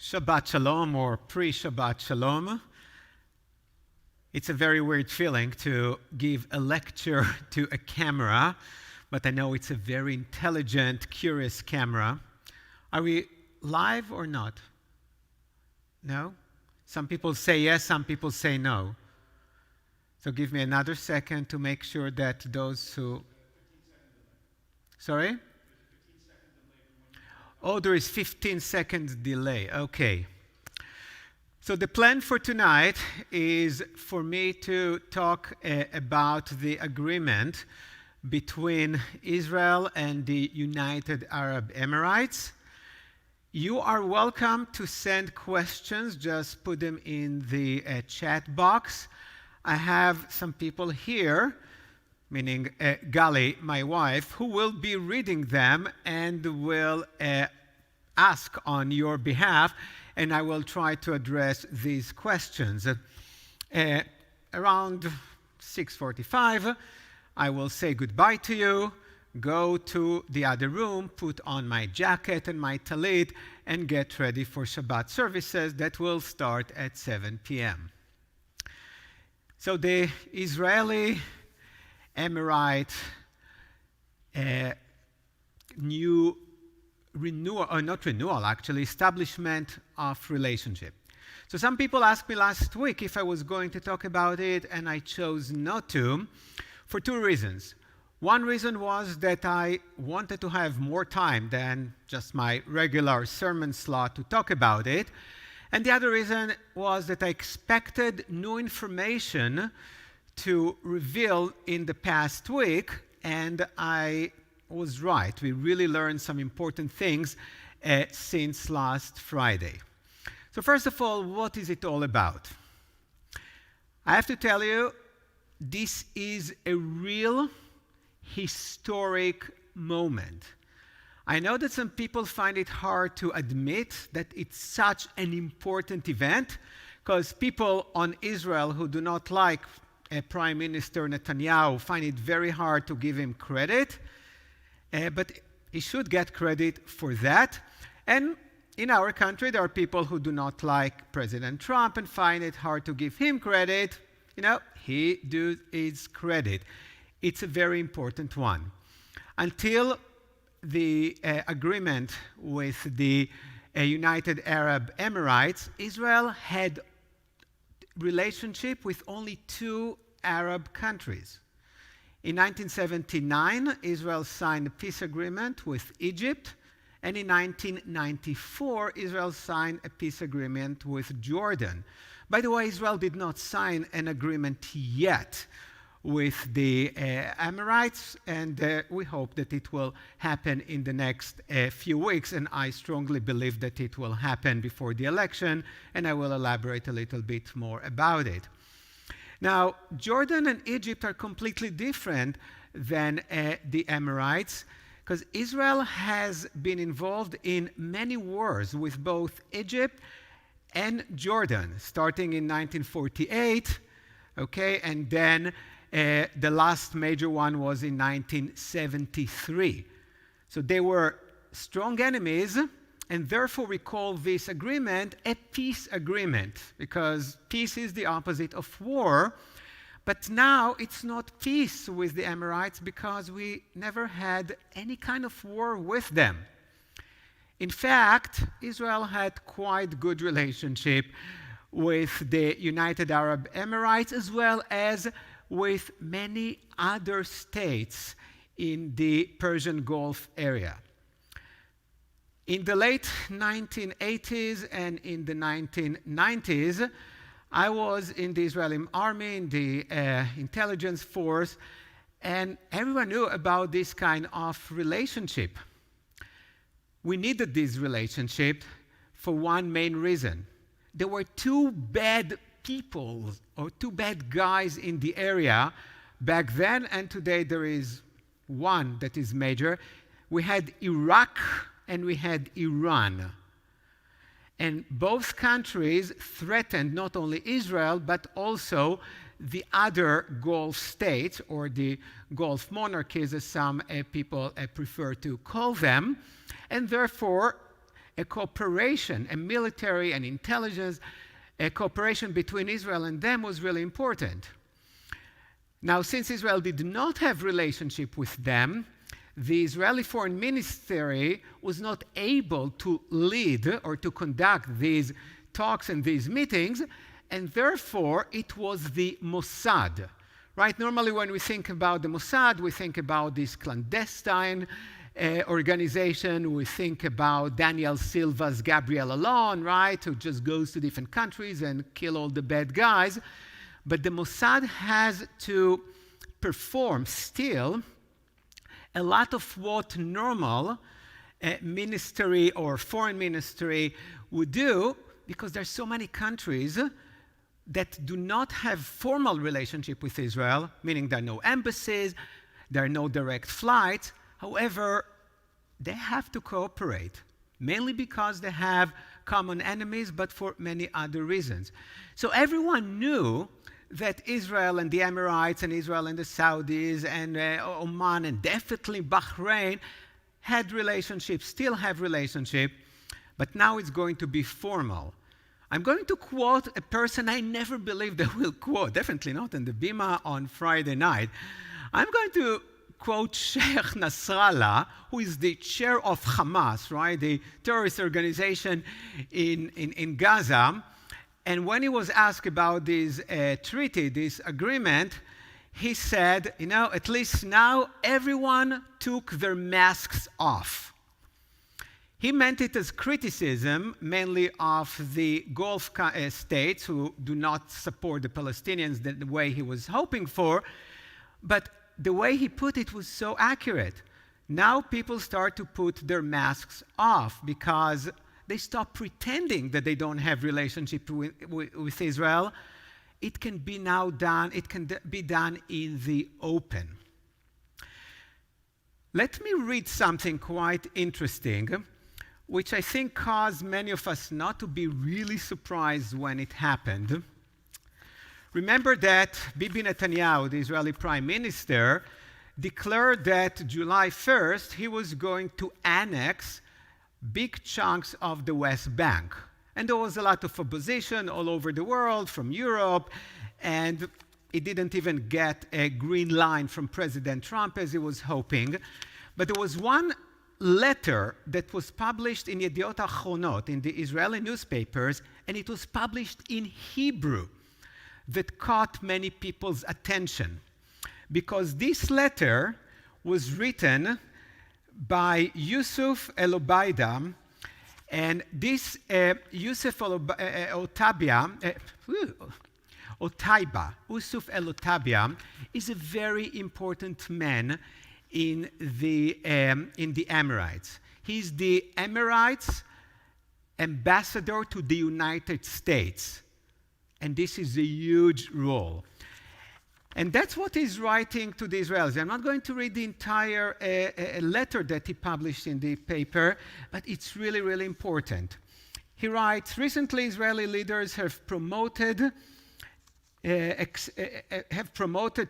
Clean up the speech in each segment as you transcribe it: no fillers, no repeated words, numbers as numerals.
Shabbat Shalom or pre-Shabbat Shalom. It's a very weird feeling to give a lecture to a camera, but I know it's a very intelligent, curious camera. Are we live or not? No? Some people say yes, some people say no. So give me another second to make sure that those who... Sorry? Oh, there is 15 seconds delay. Okay. So the plan for tonight is for me to talk about the agreement between Israel and the United Arab Emirates. You are welcome to send questions. Just put them in the chat box. I have some people here, meaning Gali, my wife, who will be reading them and will ask on your behalf, and I will try to address these questions. Around 6:45, I will say goodbye to you, go to the other room, put on my jacket and my talit, and get ready for Shabbat services that will start at 7 p.m. So the Israeli Emirate new renewal, or not renewal actually, establishment of relationship. So some people asked me last week if I was going to talk about it, and I chose not to for two reasons. One reason was that I wanted to have more time than just my regular sermon slot to talk about it. And the other reason was that I expected new information to reveal in the past week, and I was right. We really learned some important things since last Friday. So first of all, what is it all about? I have to tell you, this is a real historic moment. I know that some people find it hard to admit that it's such an important event, because people on Israel who do not like Prime Minister Netanyahu find it very hard to give him credit, but he should get credit for that. And in our country, there are people who do not like President Trump and find it hard to give him credit. You know, he does his credit. It's a very important one. Until the agreement with the United Arab Emirates, Israel had relationship with only two Arab countries. In 1979, Israel signed a peace agreement with Egypt, and in 1994, Israel signed a peace agreement with Jordan. By the way, Israel did not sign an agreement yet with the Emirates, and we hope that it will happen in the next few weeks, and I strongly believe that it will happen before the election, and I will elaborate a little bit more about it. Now, Jordan and Egypt are completely different than the Emirates, because Israel has been involved in many wars with both Egypt and Jordan, starting in 1948, okay, and then the last major one was in 1973. So they were strong enemies, and therefore we call this agreement a peace agreement, because peace is the opposite of war. But now it's not peace with the Emirates because we never had any kind of war with them. In fact, Israel had quite good relationship with the United Arab Emirates, as well as with many other states in the Persian Gulf area. In the late 1980s and in the 1990s, I was in the Israeli army, in the intelligence force, and everyone knew about this kind of relationship. We needed this relationship for one main reason. There were two bad people or two bad guys in the area back then, and today there is one that is major. We had Iraq and we had Iran. And both countries threatened not only Israel, but also the other Gulf states, or the Gulf monarchies, as some people prefer to call them. And therefore, a cooperation, a military and intelligence, a cooperation between Israel and them was really important. Now, since Israel did not have relationship with them, the Israeli Foreign Ministry was not able to lead or to conduct these talks and these meetings, and therefore it was the Mossad. Right? Normally when we think about the Mossad, we think about this clandestine organization. We think about Daniel Silva's Gabriel Allon, right, who just goes to different countries and kill all the bad guys. But the Mossad has to perform still a lot of what normal ministry or foreign ministry would do, because there's so many countries that do not have formal relationship with Israel, meaning there are no embassies, there are no direct flights. However, they have to cooperate, mainly because they have common enemies, but for many other reasons. So everyone knew that Israel and the Emirates and Israel and the Saudis and Oman and definitely Bahrain had relationships, still have relationship, but now it's going to be formal. I'm going to quote a person I never believed I will quote, definitely not in the Bima on Friday night. I'm going to quote Sheikh Nasrallah, who is the chair of Hamas, right, the terrorist organization in Gaza. And when he was asked about this treaty, this agreement, he said, you know, at least now everyone took their masks off. He meant it as criticism, mainly of the Gulf states who do not support the Palestinians the way he was hoping for. But the way he put it was so accurate. Now people start to put their masks off because they stop pretending that they don't have relationship with Israel. It can be now done, it can be done in the open. Let me read something quite interesting, which I think caused many of us not to be really surprised when it happened. Remember that Bibi Netanyahu, the Israeli Prime Minister, declared that July 1st he was going to annex big chunks of the West Bank. And there was a lot of opposition all over the world, from Europe, and it didn't even get a green line from President Trump as he was hoping. But there was one letter that was published in Yediot Achronot, in the Israeli newspapers, and it was published in Hebrew, that caught many people's attention. Because this letter was written by Yusuf El-Obaida, and this Yusuf El-Otaibah, Yusuf El-Otaibah, is a very important man in the Emirates. He's the Emirates ambassador to the United States. And this is a huge role. And that's what he's writing to the Israelis. I'm not going to read the entire letter that he published in the paper, but it's really, really important. He writes, recently Israeli leaders have promoted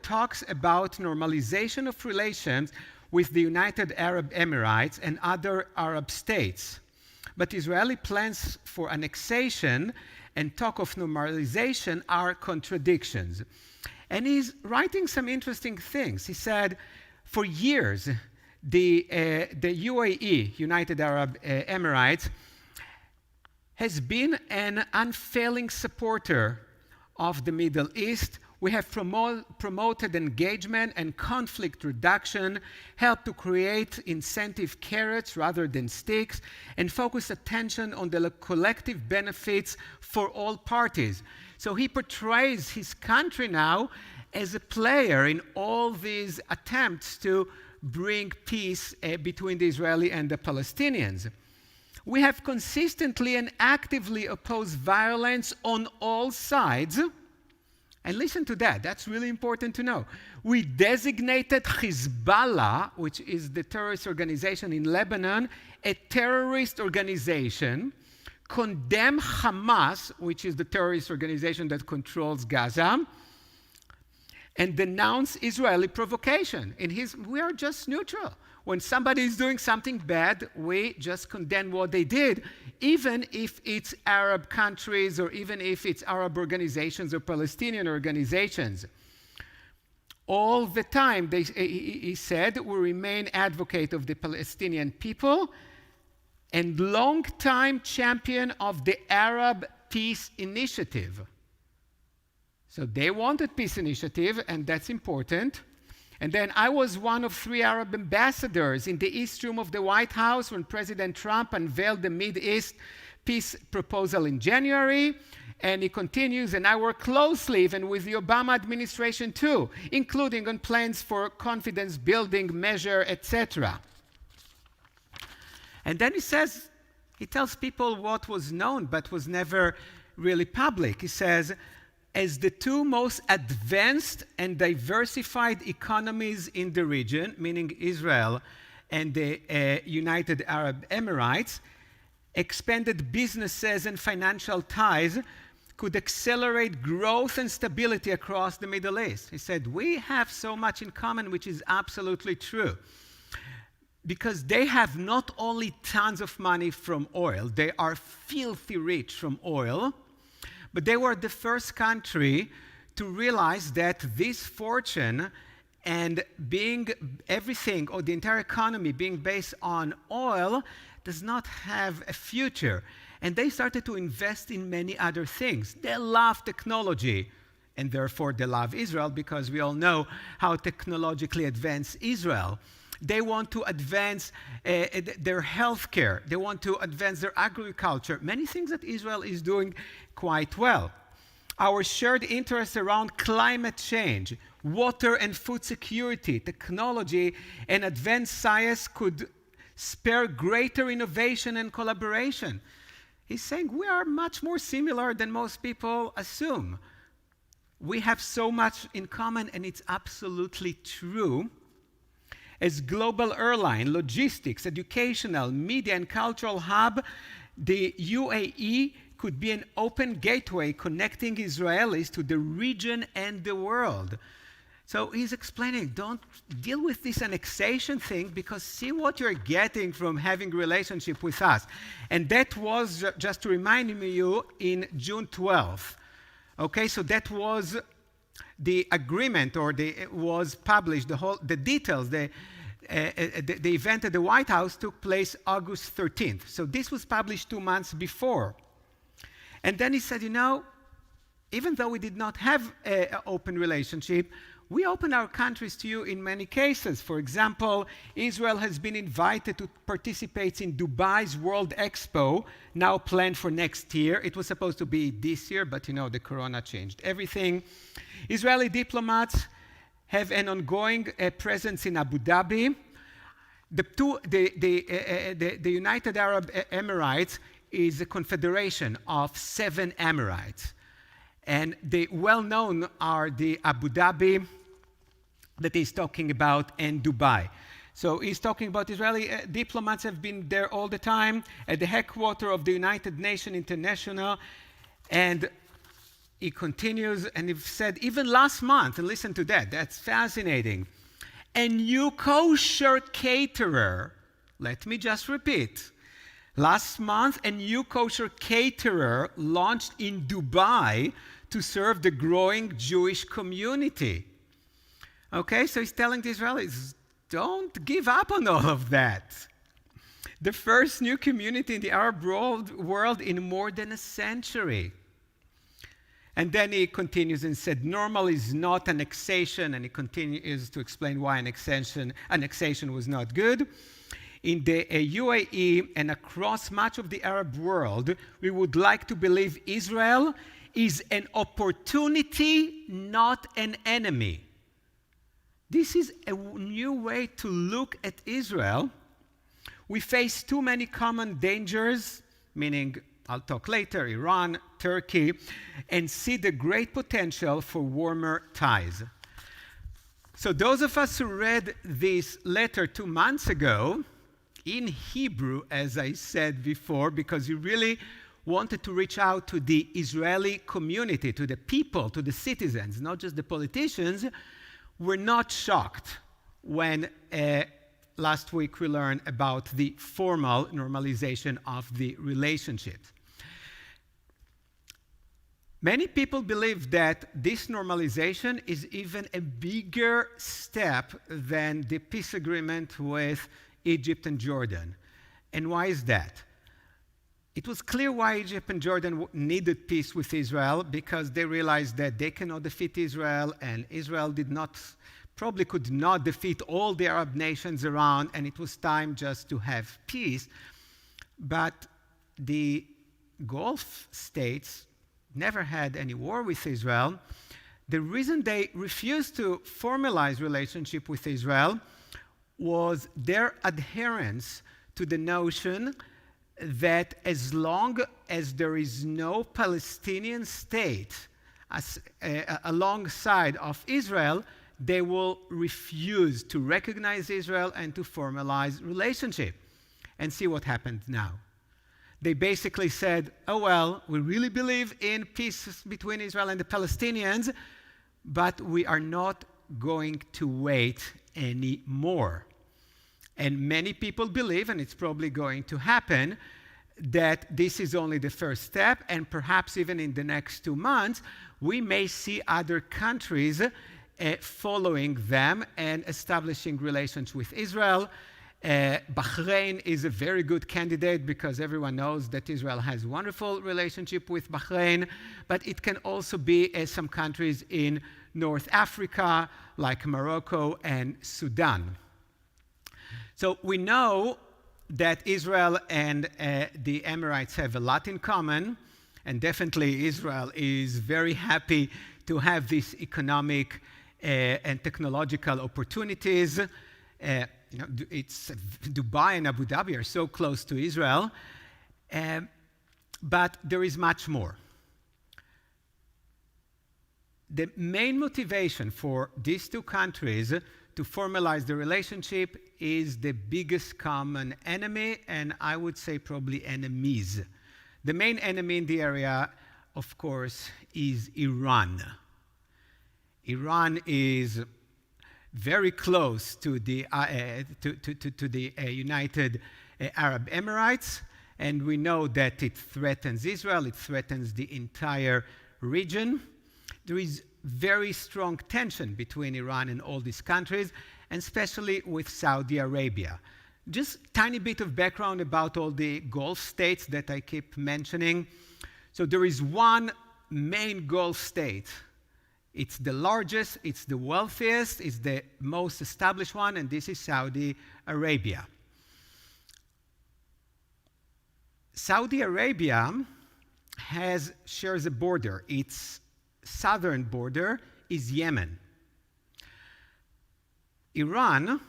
talks about normalization of relations with the United Arab Emirates and other Arab states. But Israeli plans for annexation and talk of normalization are contradictions. And he's writing some interesting things. He said, for years, the UAE, United Arab Emirates, has been an unfailing supporter of the Middle East. We have promoted engagement and conflict reduction, helped to create incentive carrots rather than sticks, and focus attention on the collective benefits for all parties. So he portrays his country now as a player in all these attempts to bring peace between the Israeli and the Palestinians. We have consistently and actively opposed violence on all sides. And listen to that, that's really important to know. We designated Hezbollah, which is the terrorist organization in Lebanon, a terrorist organization, condemn Hamas, which is the terrorist organization that controls Gaza, and denounce Israeli provocation. We are just neutral. When somebody is doing something bad, we just condemn what they did. even if it's Arab countries or even if it's Arab organizations or Palestinian organizations. All the time, he said, will remain advocate of the Palestinian people and long-time champion of the Arab Peace Initiative. So they wanted peace initiative, and that's important. And then I was one of 3 Arab ambassadors in the East Room of the White House when President Trump unveiled the Mideast peace proposal in January. And he continues, and I work closely even with the Obama administration too, including on plans for confidence building measure, etc. And then he tells people what was known but was never really public. He says, as the 2 most advanced and diversified economies in the region, meaning Israel and the United Arab Emirates, expanded businesses and financial ties could accelerate growth and stability across the Middle East. He said, we have so much in common, which is absolutely true. Because they have not only tons of money from oil, they are filthy rich from oil, but they were the first country to realize that this fortune and being everything, or the entire economy being based on oil, does not have a future. And they started to invest in many other things. They love technology, and therefore they love Israel, because we all know how technologically advanced Israel. They want to advance their healthcare. They want to advance their agriculture. Many things that Israel is doing quite well. Our shared interests around climate change, water and food security, technology, and advanced science could spur greater innovation and collaboration. He's saying we are much more similar than most people assume. We have so much in common, and it's absolutely true. As global airline, logistics, educational, media, and cultural hub, the UAE could be an open gateway connecting Israelis to the region and the world. So he's explaining, don't deal with this annexation thing, because see what you're getting from having a relationship with us. And that was, just to remind you, in June 12th. Okay, so that was the agreement, or it was published, the details, the event at the White House took place August 13th. So this was published 2 months before. And then he said, even though we did not have an open relationship, we open our countries to you in many cases. For example, Israel has been invited to participate in Dubai's World Expo, now planned for next year. It was supposed to be this year, but the corona changed everything. Israeli diplomats have an ongoing presence in Abu Dhabi. The United Arab Emirates is a confederation of 7 Emirates. And the well-known are the Abu Dhabi that he's talking about, and Dubai. So he's talking about Israeli diplomats have been there all the time at the headquarters of the United Nations International. And he continues, and he said, even last month, and listen to that, that's fascinating. A new kosher caterer, let me just repeat. Last month, a new kosher caterer launched in Dubai to serve the growing Jewish community. Okay, so he's telling the Israelis, don't give up on all of that. The first new community in the Arab world in more than a century. And then he continues and said, normal is not annexation, and he continues to explain why annexation was not good. In the UAE and across much of the Arab world, we would like to believe Israel is an opportunity, not an enemy. This is a new way to look at Israel. We face too many common dangers, meaning, I'll talk later, Iran, Turkey, and see the great potential for warmer ties. So those of us who read this letter 2 months ago, in Hebrew, as I said before, because he really wanted to reach out to the Israeli community, to the people, to the citizens, not just the politicians, were not shocked when last week we learned about the formal normalization of the relationships. Many people believe that this normalization is even a bigger step than the peace agreement with Egypt and Jordan. And why is that? It was clear why Egypt and Jordan needed peace with Israel, because they realized that they cannot defeat Israel, and Israel probably could not defeat all the Arab nations around, and it was time just to have peace. But the Gulf states never had any war with Israel. The reason they refused to formalize relationship with Israel was their adherence to the notion that as long as there is no Palestinian state alongside of Israel, they will refuse to recognize Israel and to formalize relationship. And see what happened now. They basically said, oh well, we really believe in peace between Israel and the Palestinians, but we are not going to wait anymore. And many people believe, and it's probably going to happen, that this is only the first step, and perhaps even in the next 2 months, we may see other countries following them and establishing relations with Israel. Bahrain is a very good candidate because everyone knows that Israel has a wonderful relationship with Bahrain, but it can also be some countries in North Africa, like Morocco and Sudan. So we know that Israel and the Emirates have a lot in common, and definitely Israel is very happy to have these economic and technological opportunities. It's Dubai and Abu Dhabi are so close to Israel, but there is much more. The main motivation for these two countries to formalize the relationship is the biggest common enemy, and I would say probably enemies. The main enemy in the area, of course, is Iran. Iran is very close to the United Arab Emirates, and we know that it threatens Israel, it threatens the entire region. There is very strong tension between Iran and all these countries, and especially with Saudi Arabia. Just a tiny bit of background about all the Gulf states that I keep mentioning. So there is one main Gulf state. It's the largest, it's the wealthiest, it's the most established one, and this is Saudi Arabia. Saudi Arabia shares a border. Its southern border is Yemen. Iran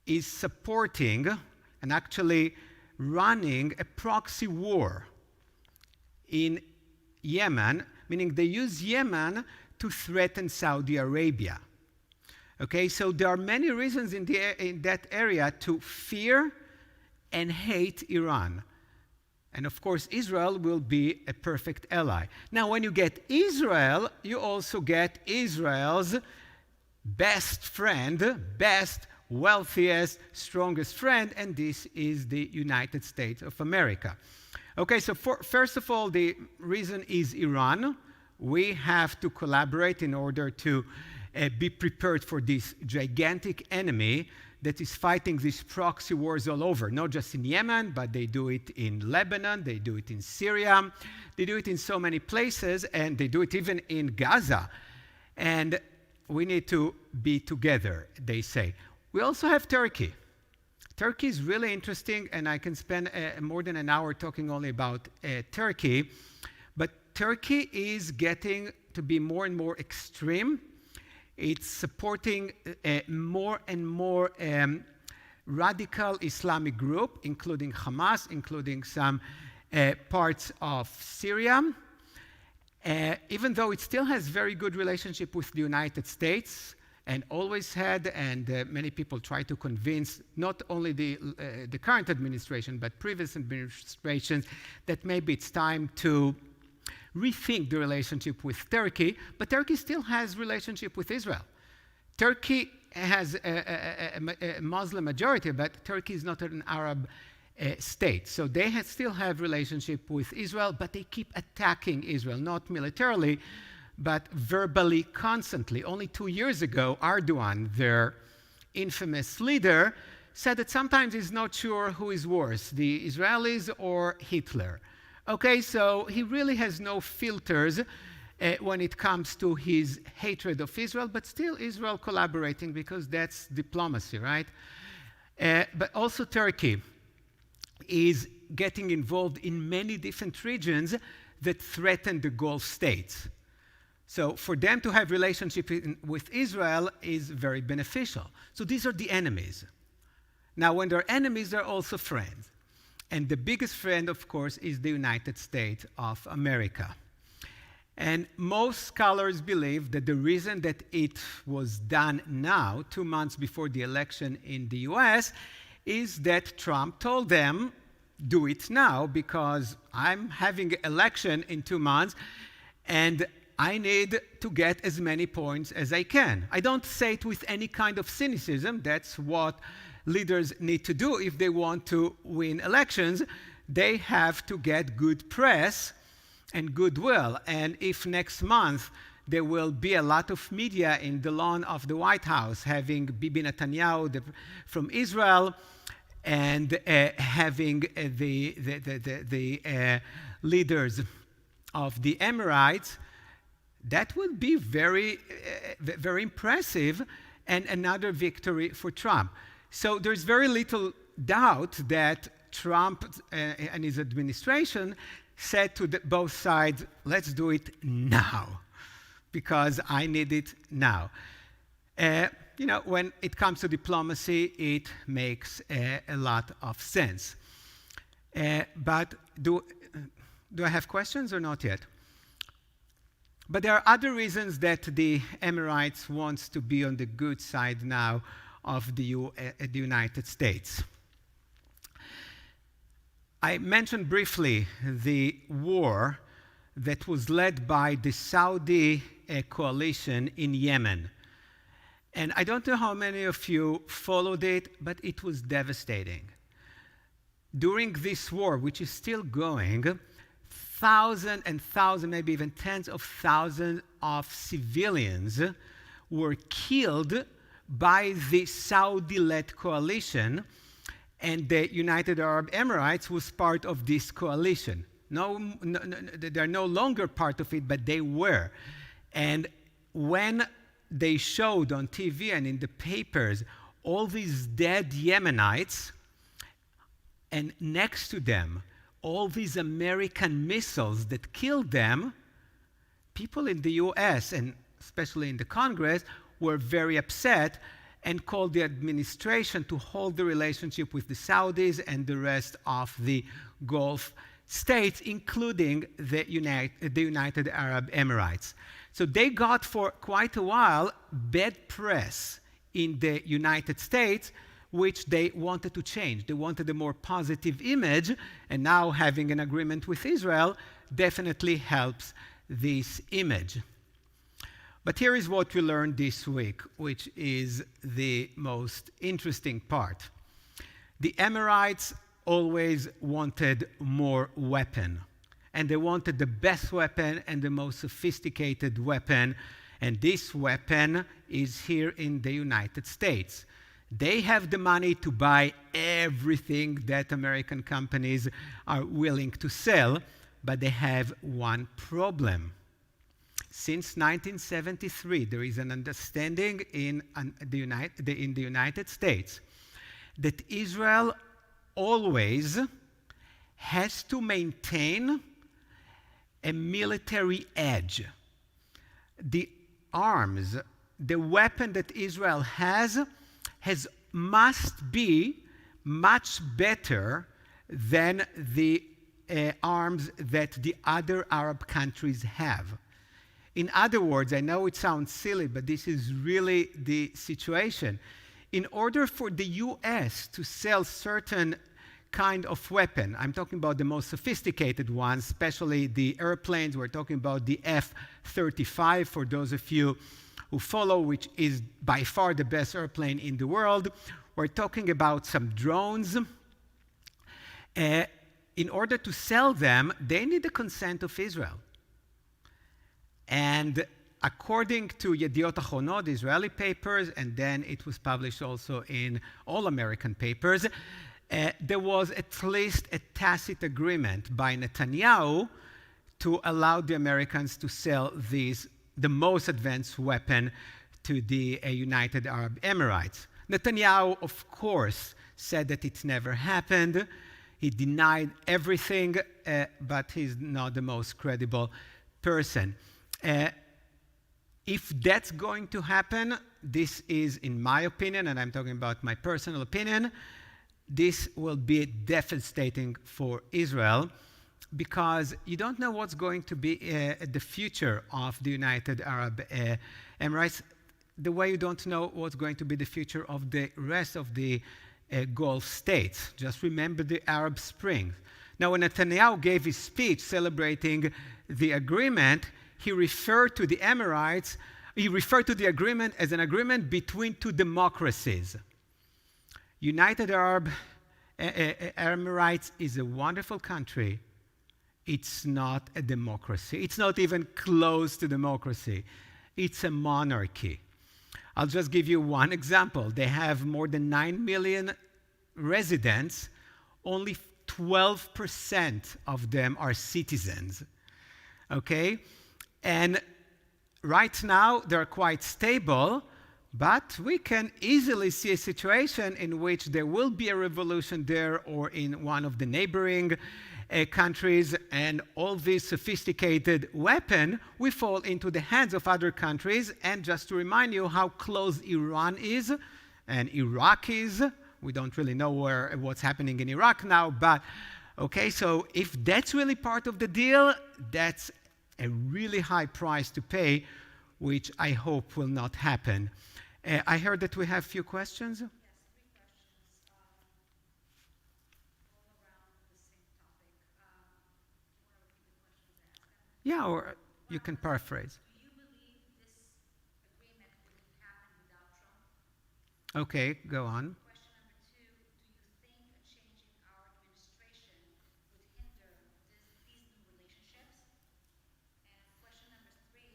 is supporting and actually running a proxy war in Yemen, meaning they use Yemen to threaten Saudi Arabia. Okay, so there are many reasons in that area to fear and hate Iran. And of course, Israel will be a perfect ally. Now, when you get Israel, you also get Israel's best friend, best, wealthiest, strongest friend, and this is the United States of America. Okay, so first of all, the reason is Iran. We have to collaborate in order to be prepared for this gigantic enemy that is fighting these proxy wars all over, not just in Yemen, but they do it in Lebanon, they do it in Syria, they do it in so many places, and they do it even in Gaza. And we need to be together, they say. We also have Turkey. Turkey is really interesting, and I can spend more than an hour talking only about Turkey. But Turkey is getting to be more and more extreme. It's supporting more and more radical Islamic group, including Hamas, including some parts of Syria. Even though it still has very good relationship with the United States, and always had, and many people try to convince not only the current administration, but previous administrations, that maybe it's time to rethink the relationship with Turkey, but Turkey still has relationship with Israel. Turkey has a Muslim majority, but Turkey is not an Arab state. So they still have relationship with Israel, but they keep attacking Israel, not militarily, but verbally constantly. Only 2 years ago, Erdogan, their infamous leader, said that sometimes he's not sure who is worse, the Israelis or Hitler. Okay, so he really has no filters when it comes to his hatred of Israel, but still Israel collaborating because that's diplomacy, right? But also Turkey is getting involved in many different regions that threaten the Gulf states. So for them to have relationship with Israel is very beneficial. So these are the enemies. Now, when they're enemies, they're also friends. And the biggest friend, of course, is the United States of America. And most scholars believe that the reason that it was done now, 2 months before the election in the US, is that Trump told them, do it now, because I'm having an election in 2 months, and I need to get as many points as I can. I don't say it with any kind of cynicism. That's what leaders need to do if they want to win elections. They have to get good press and goodwill. And if next month there will be a lot of media in the lawn of the White House, having Bibi Netanyahu from Israel, and having the leaders of the Emirates, that would be very, very impressive and another victory for Trump. So there's very little doubt that Trump and his administration said to both sides, let's do it now, because I need it now. When it comes to diplomacy, it makes a lot of sense. But do I have questions or not yet? But there are other reasons that the Emirates wants to be on the good side now of the United States. I mentioned briefly the war that was led by the Saudi coalition in Yemen. And I don't know how many of you followed it, but it was devastating. During this war, which is still going, thousands and thousands, maybe even tens of thousands of civilians were killed by the Saudi-led coalition, and the United Arab Emirates was part of this coalition. They're no longer part of it, but they were. And when they showed on TV and in the papers all these dead Yemenites, and next to them all these American missiles that killed them, people in the US, and especially in the Congress, were very upset and called the administration to hold the relationship with the Saudis and the rest of the Gulf states, including the United Arab Emirates. So they got for quite a while bad press in the United States, which they wanted to change. They wanted a more positive image, and now having an agreement with Israel definitely helps this image. But here is what we learned this week, which is the most interesting part. The Emirates always wanted more weapon, and they wanted the best weapon and the most sophisticated weapon, and this weapon is here in the United States. They have the money to buy everything that American companies are willing to sell, but they have one problem. Since 1973, there is an understanding in the United States that Israel always has to maintain a military edge. The arms, the weapon that Israel has must be much better than the arms that the other Arab countries have. In other words, I know it sounds silly, but this is really the situation. In order for the US to sell certain kind of weapon, I'm talking about the most sophisticated ones, especially the airplanes, we're talking about the F-35, for those of you who follow, which is by far the best airplane in the world. We're talking about some drones. In order to sell them, they need the consent of Israel. And according to Yediot Ahronot, the Israeli papers, and then it was published also in all American papers, there was at least a tacit agreement by Netanyahu to allow the Americans to sell the most advanced weapon to the United Arab Emirates. Netanyahu, of course, said that it never happened. He denied everything, but he's not the most credible person. If that's going to happen, this is, in my opinion, and I'm talking about my personal opinion, this will be devastating for Israel, because you don't know what's going to be the future of the United Arab Emirates, the way you don't know what's going to be the future of the rest of the Gulf states. Just remember the Arab Spring. Now, when Netanyahu gave his speech celebrating the agreement, he referred to the Emirates, he referred to the agreement as an agreement between two democracies. United Arab Emirates is a wonderful country. It's not a democracy. It's not even close to democracy. It's a monarchy. I'll just give you one example. They have more than 9 million residents. Only 12% of them are citizens. Okay? And right now, they're quite stable, but we can easily see a situation in which there will be a revolution there or in one of the neighboring countries, and all this sophisticated weapon will fall into the hands of other countries. And just to remind you how close Iran is and Iraq is, we don't really know what's happening in Iraq now, but okay, so if that's really part of the deal, that's a really high price to pay, which I hope will not happen. I heard that we have a few questions. Yes, 3 questions, all around the same topic. Do you want to repeat the questions I asked them? Yeah, or you can paraphrase. Do you believe this agreement wouldn't happen without Trump? Okay, go on. Question number 2, do you think a change in our administration would hinder these new relationships? And question number 3,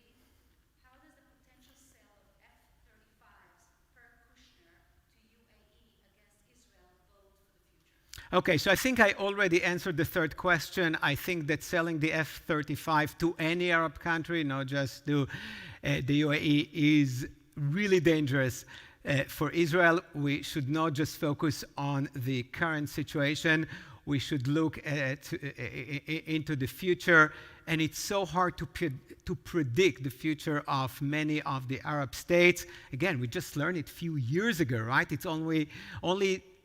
how does the potential sale of F-35s per Kushner to UAE against Israel bode for the future? Okay, so I think I already answered the third question. I think that selling the F-35 to any Arab country, not just to the UAE, is really dangerous for Israel. We should not just focus on the current situation. We should look into the future. And it's so hard to predict the future of many of the Arab states. Again, we just learned it a few years ago, right?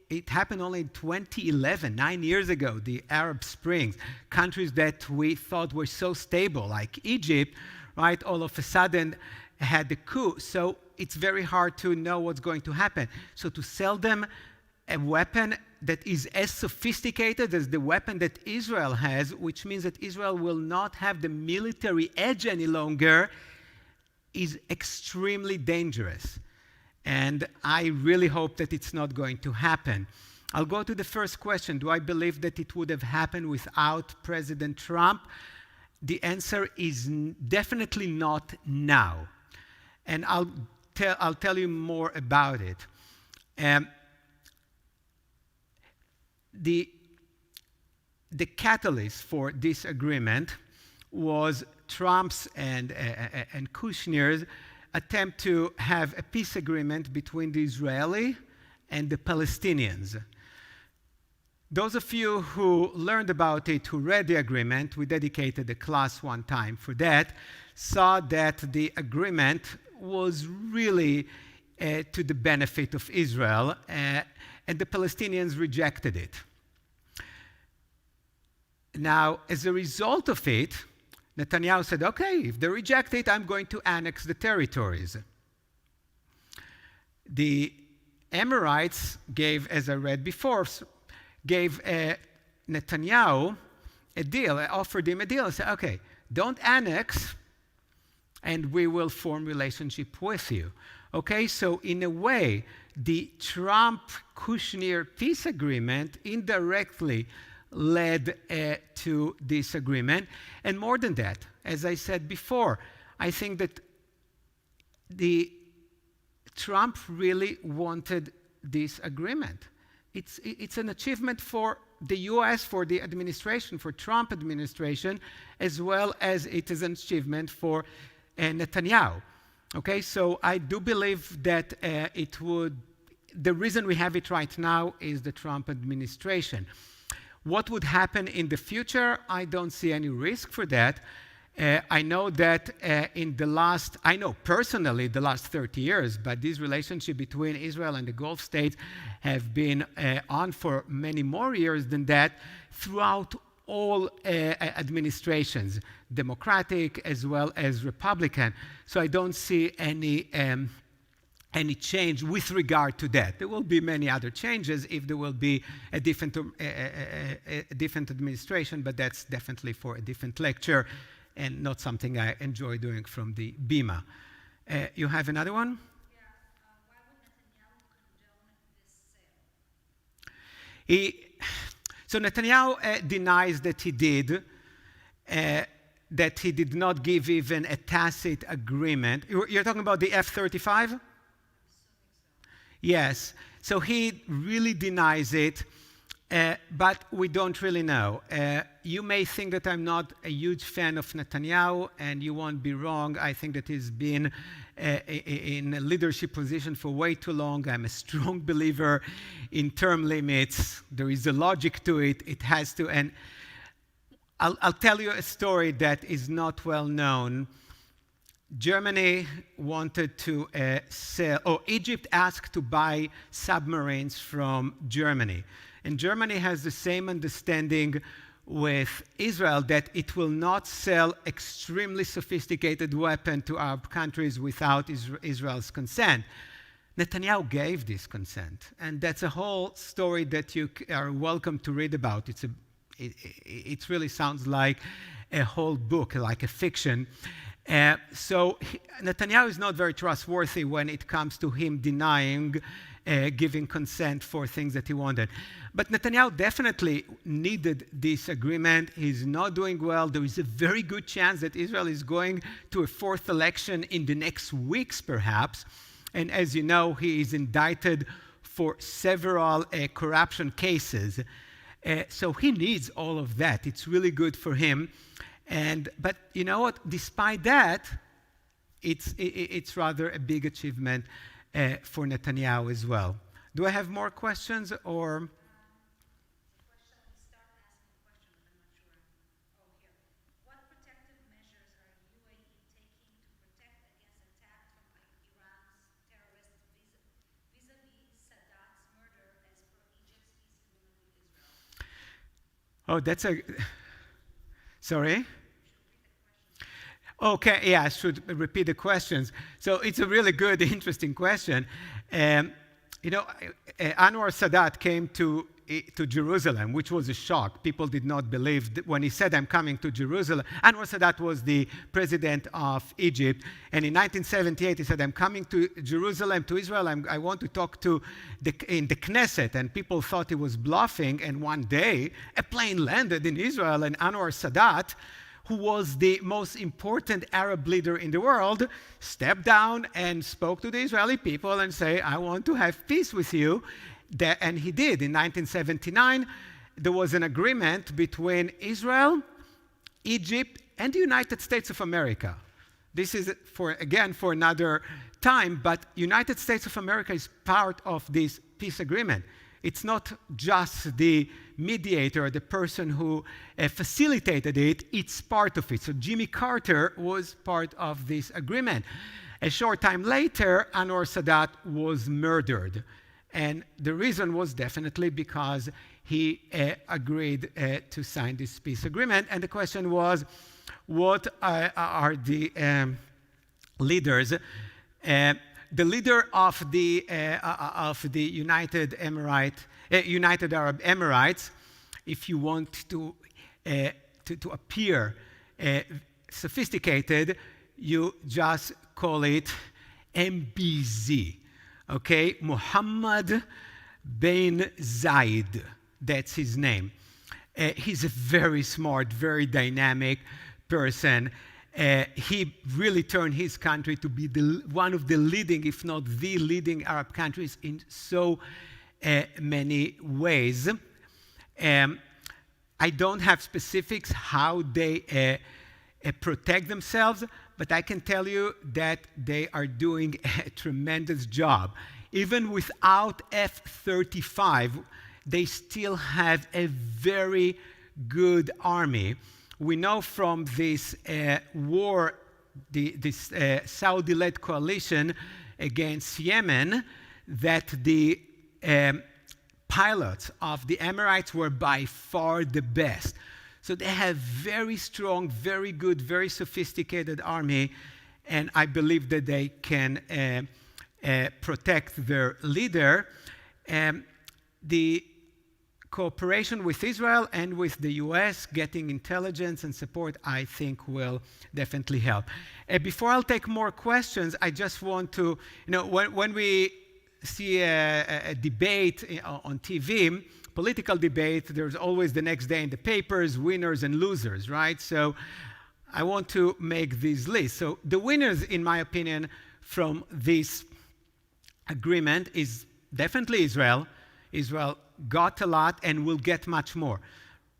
It happened only in 2011, 9 years ago, the Arab Springs. Countries that we thought were so stable, like Egypt, right, all of a sudden had the coup. So it's very hard to know what's going to happen. So to sell them a weapon that is as sophisticated as the weapon that Israel has, which means that Israel will not have the military edge any longer, is extremely dangerous. And I really hope that it's not going to happen. I'll go to the first question. Do I believe that it would have happened without President Trump? The answer is definitely not now. And I'll tell you more about it. The catalyst for this agreement was Trump's and Kushner's attempt to have a peace agreement between the Israeli and the Palestinians. Those of you who learned about it, who read the agreement, we dedicated a class one time for that, saw that the agreement was really to the benefit of Israel, and the Palestinians rejected it. Now, as a result of it, Netanyahu said, okay, if they reject it, I'm going to annex the territories. The Emirates gave, as I read before, gave Netanyahu a deal, offered him a deal, and said, okay, don't annex, and we will form relationship with you. Okay, so in a way, the Trump-Kushner peace agreement indirectly led to this agreement. And more than that, as I said before, I think that Trump really wanted this agreement. It's an achievement for the US, for the administration, for Trump administration, as well as it is an achievement for Netanyahu. Okay, so I do believe that the reason we have it right now is the Trump administration. What would happen in the future? I don't see any risk for that. I know that I know personally the last 30 years, but this relationship between Israel and the Gulf states have been on for many more years than that throughout all administrations, Democratic as well as Republican. So I don't see any change with regard to that. There will be many other changes if there will be a different administration, but that's definitely for a different lecture and not something I enjoy doing from the Bima. You have another one? Yeah. Why would Netanyahu condone this sale? So Netanyahu denies that he did, that he did not give even a tacit agreement. You're talking about the F-35? Yes. So he really denies it, but we don't really know. You may think that I'm not a huge fan of Netanyahu, and you won't be wrong. I think that he's been in a leadership position for way too long. I'm a strong believer in term limits. There is a logic to it. It has to. And I'll tell you a story that is not well known. Germany wanted to Egypt asked to buy submarines from Germany. And Germany has the same understanding with Israel that it will not sell extremely sophisticated weapons to Arab countries without Israel's consent. Netanyahu gave this consent. And that's a whole story that you are welcome to read about. It really sounds like a whole book, like a fiction. So Netanyahu is not very trustworthy when it comes to him denying giving consent for things that he wanted. But Netanyahu definitely needed this agreement. He's not doing well. There is a very good chance that Israel is going to a fourth election in the next weeks, perhaps. And as you know, he is indicted for several corruption cases. So he needs all of that. It's really good for him. But you know what? Despite that, it's rather a big achievement for Netanyahu as well. Do I have more questions or? What protective measures are UAE taking to protect against attack from Iran's terrorists vis-a-vis Sadat's murder as per Egypt's peace agreement with Israel? Oh, that's a. Sorry? Okay, yeah, I should repeat the questions. So it's a really good, interesting question. Anwar Sadat came to Jerusalem, which was a shock. People did not believe when he said, "I'm coming to Jerusalem." Anwar Sadat was the president of Egypt, and in 1978 he said, "I'm coming to Jerusalem, to Israel. I want to talk in the Knesset." And people thought he was bluffing. And one day, a plane landed in Israel, and Anwar Sadat, who was the most important Arab leader in the world, stepped down and spoke to the Israeli people and said, "I want to have peace with you." And he did. In 1979, there was an agreement between Israel, Egypt, and the United States of America. This is, for another time, but United States of America is part of this peace agreement. It's not just the mediator, the person who facilitated it, it's part of it. So Jimmy Carter was part of this agreement. A short time later, Anwar Sadat was murdered. And the reason was definitely because he agreed to sign this peace agreement. And the question was, what are the leaders? The leader of the United Arab Emirates, if you want to appear sophisticated, you just call it MBZ. Okay, Muhammad bin Zayed, that's his name. He's a very smart, very dynamic person. He really turned his country to be one of the leading, if not the leading Arab countries in so many ways. I don't have specifics how they protect themselves, but I can tell you that they are doing a tremendous job. Even without F-35, they still have a very good army. We know from this war, this Saudi-led coalition against Yemen, that the pilots of the Emirates were by far the best. So they have very strong, very good, very sophisticated army, and I believe that they can protect their leader. The cooperation with Israel and with the US, getting intelligence and support, I think will definitely help. Before I'll take more questions, I just want to, when we see a debate on TV, political debate, there's always the next day in the papers, winners and losers, right? So I want to make this list. So the winners, in my opinion, from this agreement is definitely Israel. Israel got a lot and will get much more.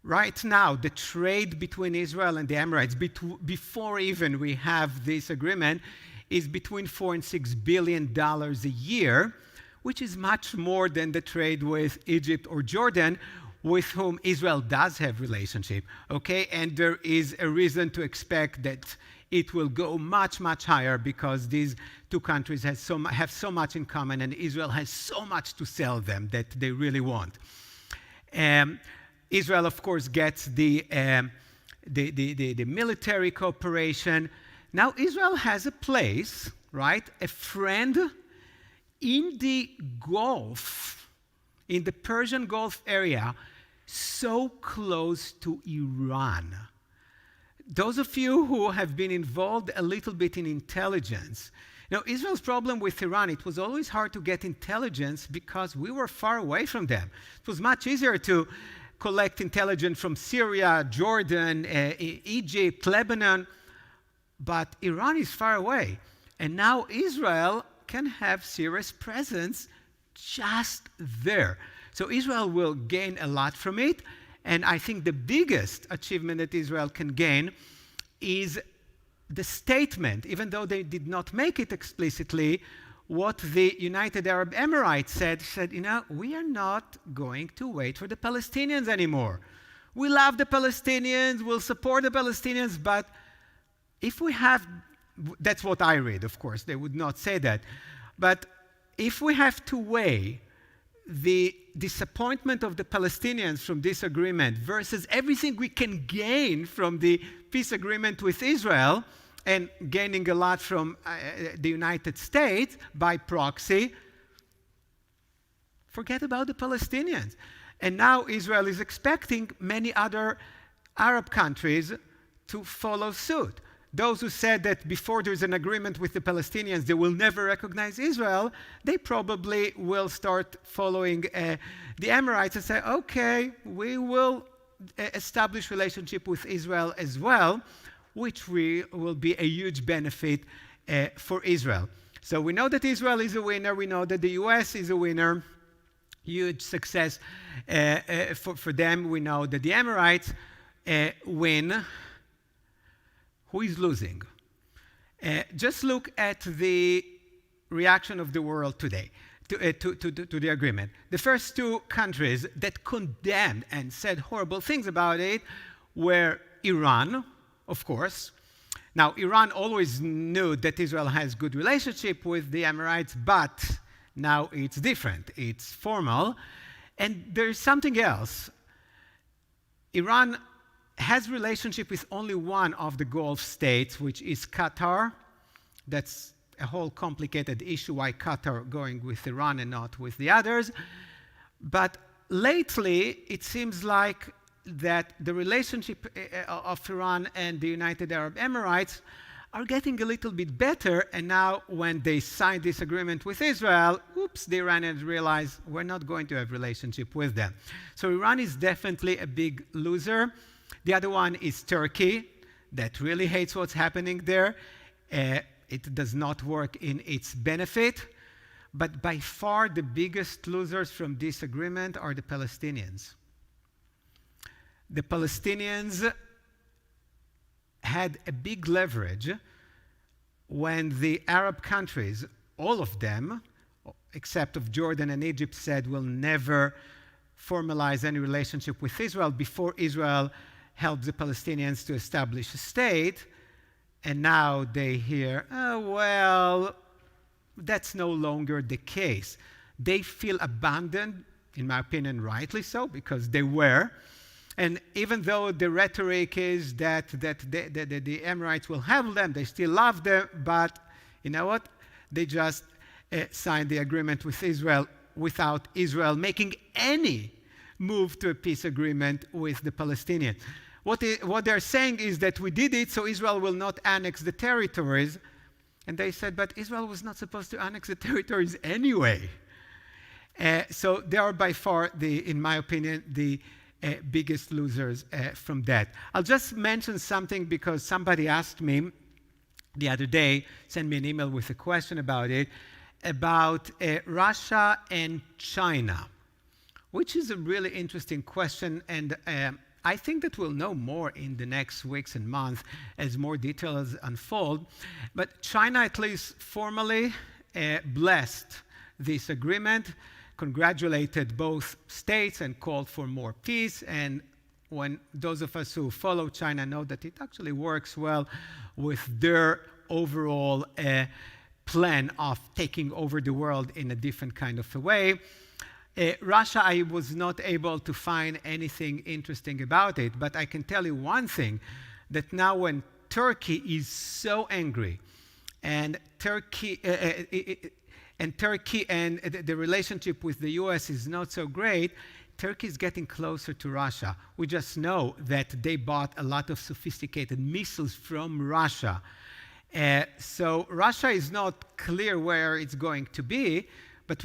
Right now, the trade between Israel and the Emirates, before even we have this agreement, is between $4 and $6 billion a year, which is much more than the trade with Egypt or Jordan, with whom Israel does have relationship, okay? And there is a reason to expect that it will go much, much higher because these two countries have so much in common, and Israel has so much to sell them that they really want. Israel, of course, gets the military cooperation. Now, Israel has a place, right? A friend in the Gulf, in the Persian Gulf area, so close to Iran. Those of you who have been involved a little bit in intelligence, Israel's problem with Iran, it was always hard to get intelligence because we were far away from them. It was much easier to collect intelligence from Syria, Jordan, Egypt, Lebanon, but Iran is far away. And now Israel can have serious presence just there. So Israel will gain a lot from it. And I think the biggest achievement that Israel can gain is the statement, even though they did not make it explicitly, what the United Arab Emirates said, we are not going to wait for the Palestinians anymore. We love the Palestinians, we'll support the Palestinians, but if we have, that's what I read, of course, they would not say that, but if we have to weigh the disappointment of the Palestinians from this agreement versus everything we can gain from the peace agreement with Israel, and gaining a lot from the United States by proxy, forget about the Palestinians. And now Israel is expecting many other Arab countries to follow suit. Those who said that before there's an agreement with the Palestinians, they will never recognize Israel, they probably will start following the Emirates and say, okay, we will establish relationship with Israel as well, which will be a huge benefit for Israel. So we know that Israel is a winner. We know that the US is a winner. Huge success for them. We know that the Emirates win. Who is losing? Just look at the reaction of the world today to the agreement. The first two countries that condemned and said horrible things about it were Iran, of course. Now, Iran always knew that Israel has good relationship with the Emirates, but now it's different. It's formal. And there's something else. Iran has relationship with only one of the Gulf states, which is Qatar. That's a whole complicated issue why Qatar going with Iran and not with the others. But lately, it seems like that the relationship of Iran and the United Arab Emirates are getting a little bit better. And now when they signed this agreement with Israel, oops, the Iranians realized we're not going to have relationship with them. So Iran is definitely a big loser. The other one is Turkey, that really hates what's happening there. It does not work in its benefit. But by far the biggest losers from this agreement are the Palestinians. The Palestinians had a big leverage when the Arab countries, all of them, except of Jordan and Egypt, said we'll never formalize any relationship with Israel before Israel helped the Palestinians to establish a state. And now they hear, oh, well, that's no longer the case. They feel abandoned, in my opinion, rightly so, because they were. And even though the rhetoric is that the Emirates will have them, they still love them, but you know what? They just signed the agreement with Israel without Israel making any move to a peace agreement with the Palestinians. What they're saying is that we did it so Israel will not annex the territories. And they said, but Israel was not supposed to annex the territories anyway. So they are by far, in my opinion, the biggest losers from that. I'll just mention something because somebody asked me the other day, sent me an email with a question about it, about Russia and China, which is a really interesting question. And I think that we'll know more in the next weeks and months as more details unfold. But China, at least formally, blessed this agreement, congratulated both states and called for more peace. And when those of us who follow China know that it actually works well with their overall plan of taking over the world in a different kind of a way. Russia, I was not able to find anything interesting about it, but I can tell you one thing, that now when Turkey is so angry, and Turkey and the relationship with the US is not so great, Turkey is getting closer to Russia. We just know that they bought a lot of sophisticated missiles from Russia. So Russia is not clear where it's going to be, but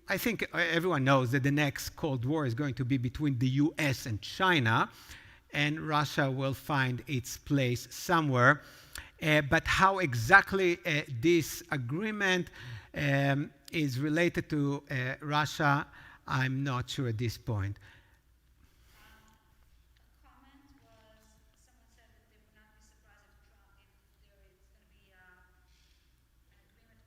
I think everyone knows that the next Cold War is going to be between the US and China, and Russia will find its place somewhere. But how exactly this agreement is related to Russia, I'm not sure at this point. A comment was, someone said that they would not be surprised if there is going to be an agreement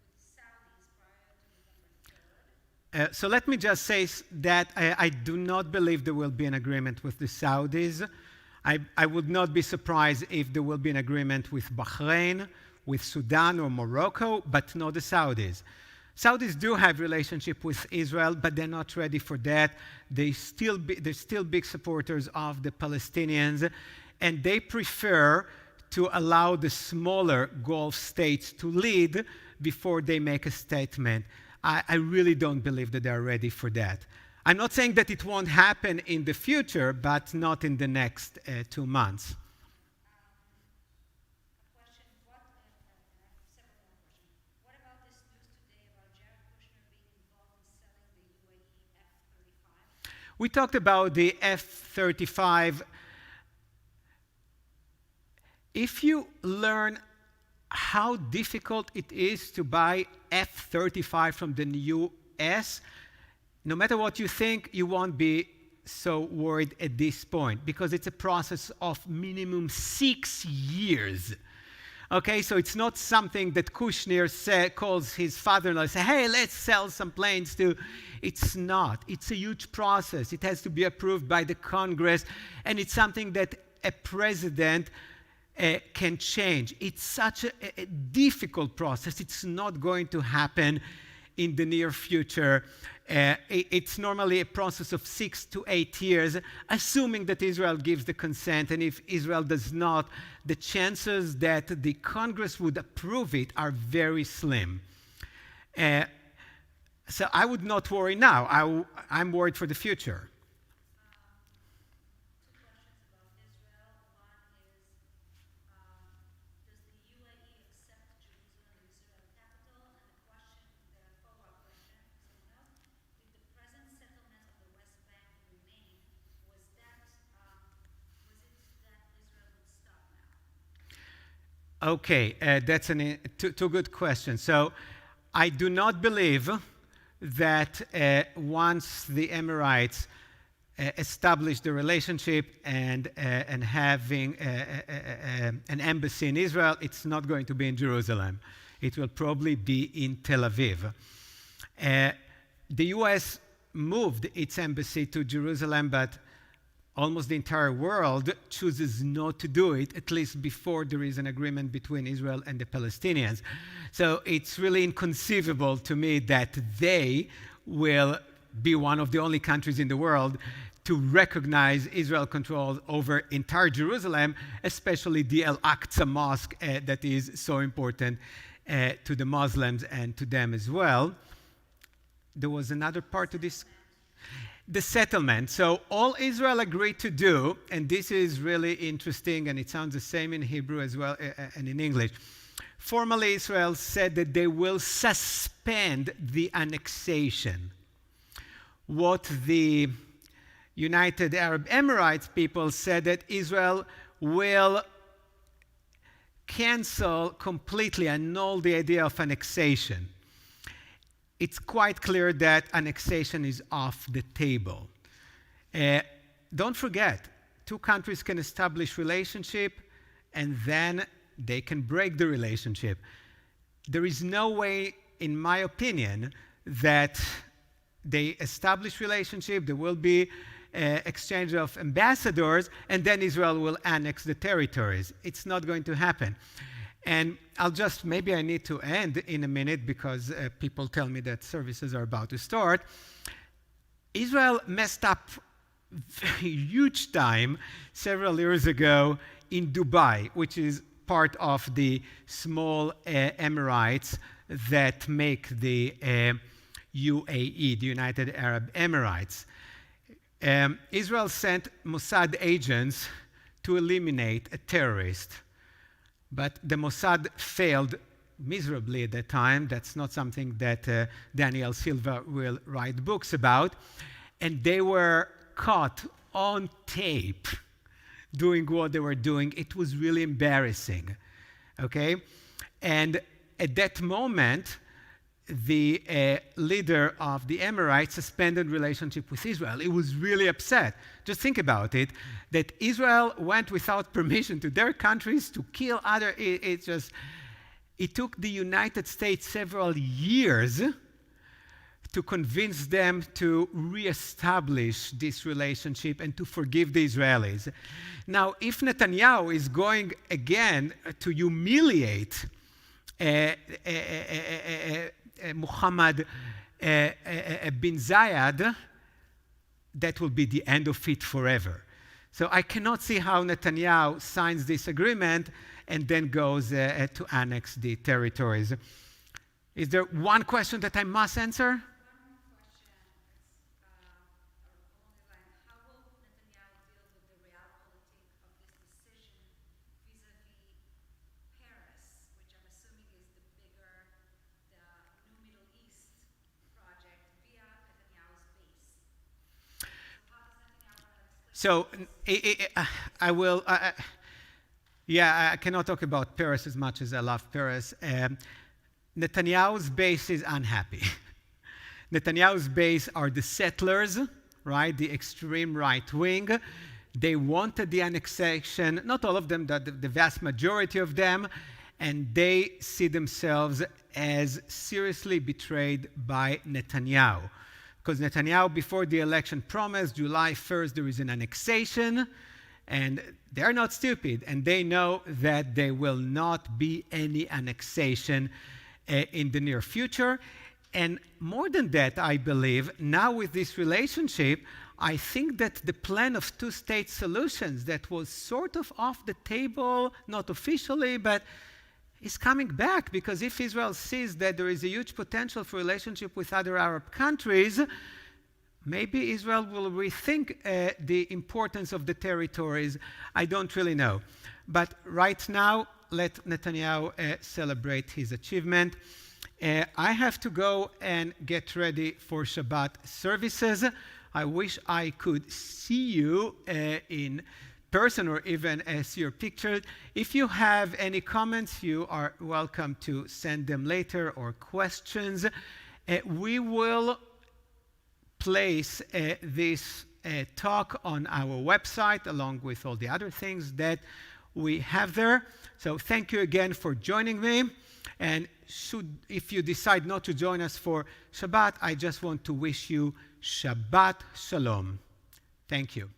with the Saudis prior to November 3rd. So let me just say that I do not believe there will be an agreement with the Saudis. I would not be surprised if there will be an agreement with Bahrain, with Sudan or Morocco, but not the Saudis. Saudis do have relationship with Israel, but they're not ready for that. They're still big supporters of the Palestinians, and they prefer to allow the smaller Gulf states to lead before they make a statement. I really don't believe that they're ready for that. I'm not saying that it won't happen in the future, but not in the next 2 months. A question, I have several more questions. What about this news today about Jared Kushner being involved in selling the UAE F-35? We talked about the F-35. If you learn how difficult it is to buy F-35 from the US, no matter what you think, you won't be so worried at this point, because it's a process of minimum 6 years. Okay, so it's not something that Kushner calls his father-in-law and says, hey, let's sell some planes to. It's not. It's a huge process. It has to be approved by the Congress, and it's something that a president can change. It's such a difficult process. It's not going to happen in the near future. It's normally a process of 6 to 8 years, assuming that Israel gives the consent. And if Israel does not, the chances that the Congress would approve it are very slim. So I would not worry now. I'm worried for the future. Two questions about Israel. One is, does the UAE Okay, that's two good questions. So I do not believe that once the Emirates establish the relationship and having an embassy in Israel, it's not going to be in Jerusalem. It will probably be in Tel Aviv. The U.S. moved its embassy to Jerusalem, but almost the entire world chooses not to do it, at least before there is an agreement between Israel and the Palestinians. So it's really inconceivable to me that they will be one of the only countries in the world to recognize Israel control over entire Jerusalem, especially the Al-Aqsa Mosque that is so important to the Muslims and to them as well. There was another part to this. The settlement. So all Israel agreed to do, and this is really interesting, and it sounds the same in Hebrew as well and in English. Formally, Israel said that they will suspend the annexation. What the United Arab Emirates people said that Israel will cancel completely, annul the idea of annexation. It's quite clear that annexation is off the table. Don't forget, two countries can establish relationship and then they can break the relationship. There is no way, in my opinion, that they establish relationship, there will be exchange of ambassadors, and then Israel will annex the territories. It's not going to happen. And maybe I need to end in a minute because people tell me that services are about to start. Israel messed up very huge time several years ago in Dubai, which is part of the small Emirates that make the UAE, the United Arab Emirates. Israel sent Mossad agents to eliminate a terrorist. But the Mossad failed miserably at that time. That's not something that Daniel Silva will write books about. And they were caught on tape doing what they were doing. It was really embarrassing. Okay? And at that moment, the leader of the Emirates suspended relationship with Israel. He was really upset. Just think about it, that Israel went without permission to their countries to kill other. It took the United States several years to convince them to reestablish this relationship and to forgive the Israelis. Now, if Netanyahu is going again to humiliate Mohammed bin Zayed, that will be the end of it forever. So I cannot see how Netanyahu signs this agreement and then goes to annex the territories. Is there one question that I must answer? One question is along the line, how will Netanyahu deal with the realpolitik of this decision vis-a-vis Paris, which I'm assuming is the new Middle East project via Netanyahu's base? So how does Netanyahu So I will. I cannot talk about Paris as much as I love Paris. Netanyahu's base is unhappy. Netanyahu's base are the settlers, right? The extreme right wing. They wanted the annexation, not all of them, the vast majority of them, and they see themselves as seriously betrayed by Netanyahu. Because Netanyahu, before the election, promised July 1st there is an annexation, and they're not stupid, and they know that there will not be any annexation in the near future. And more than that, I believe, now with this relationship, I think that the plan of two-state solutions that was sort of off the table, not officially, but is coming back, because if Israel sees that there is a huge potential for relationship with other Arab countries, maybe Israel will rethink the importance of the territories. I don't really know. But right now, let Netanyahu celebrate his achievement. I have to go and get ready for Shabbat services. I wish I could see you in person or even see your picture. If you have any comments, you are welcome to send them later or questions. We will place this talk on our website along with all the other things that we have there. So thank you again for joining me. And if you decide not to join us for Shabbat, I just want to wish you Shabbat Shalom. Thank you.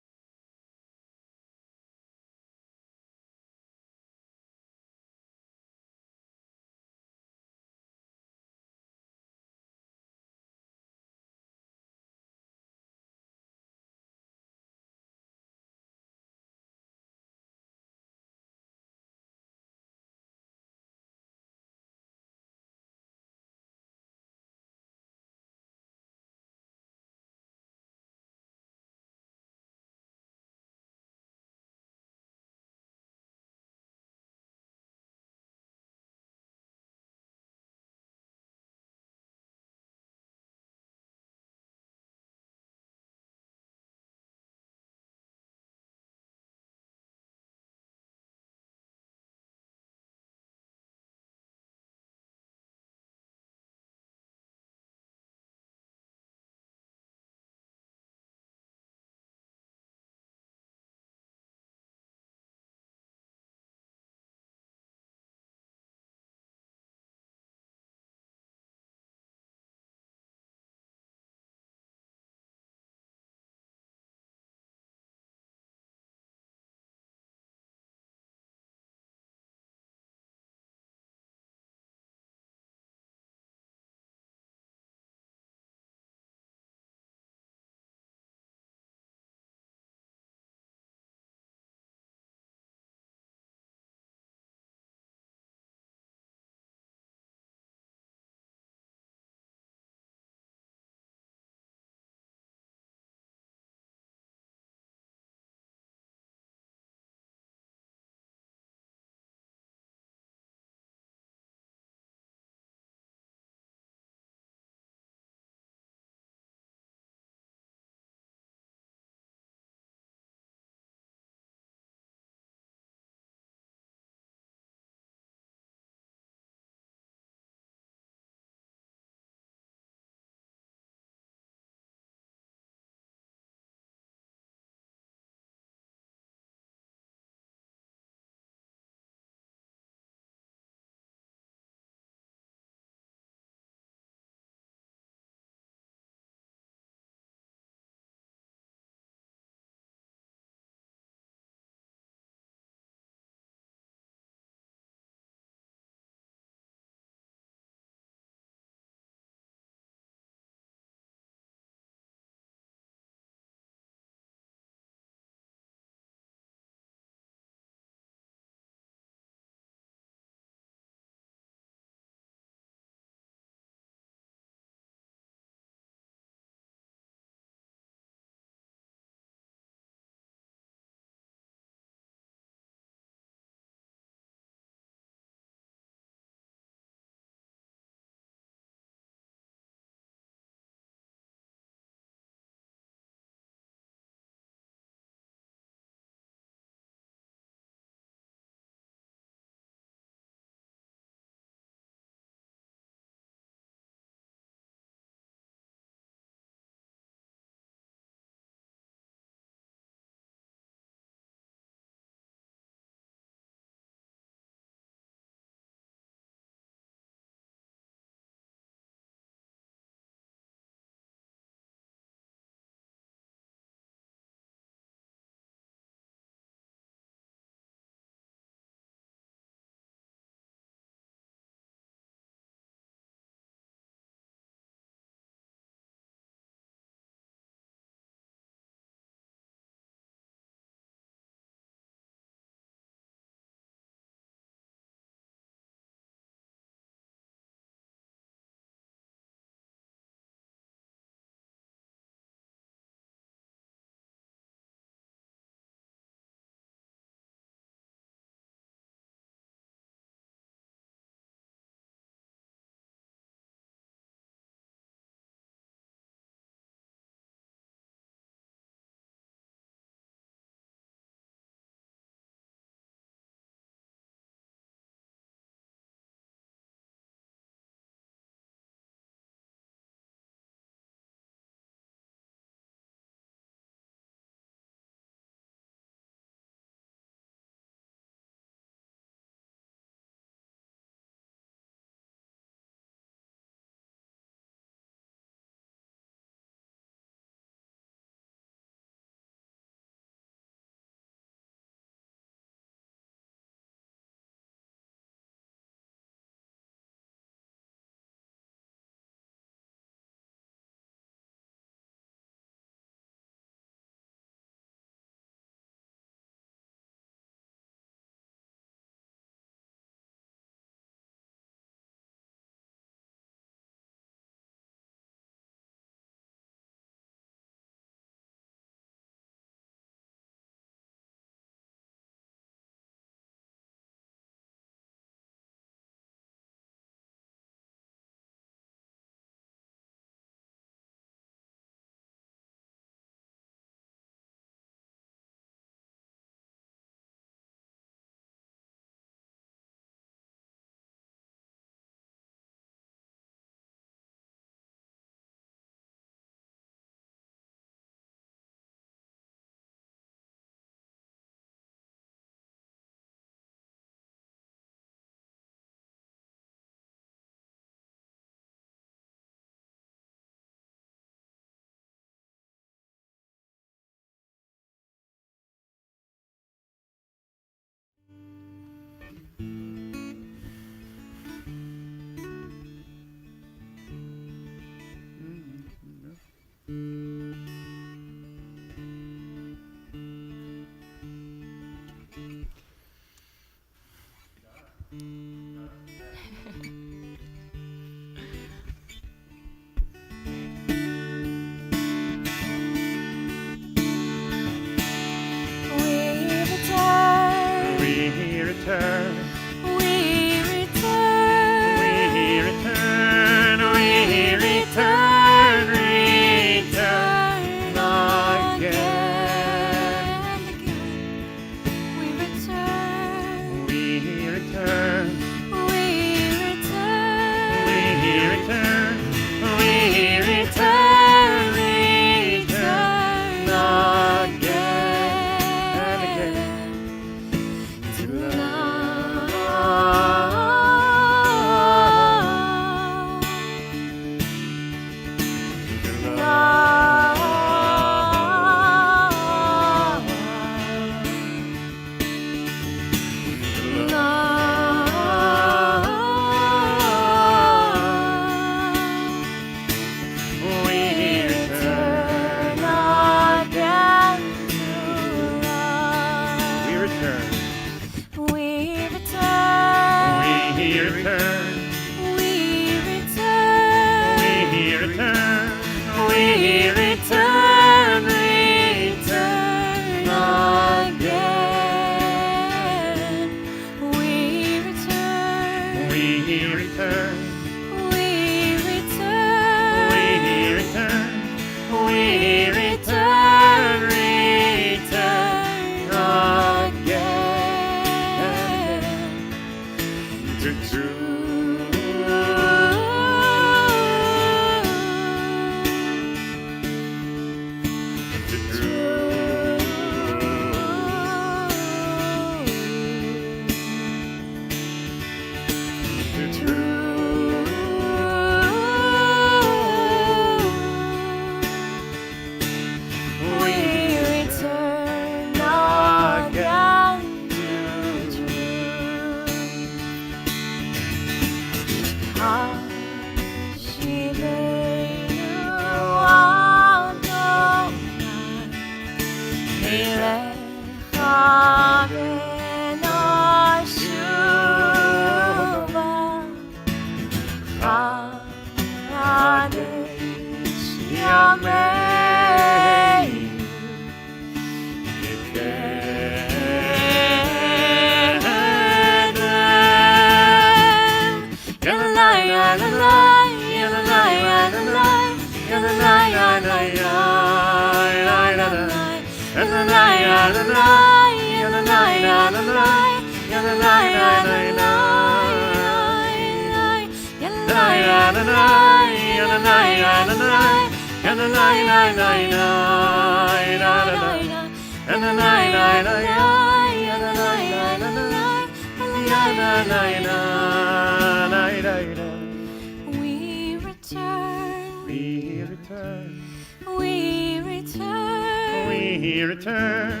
return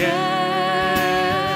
again to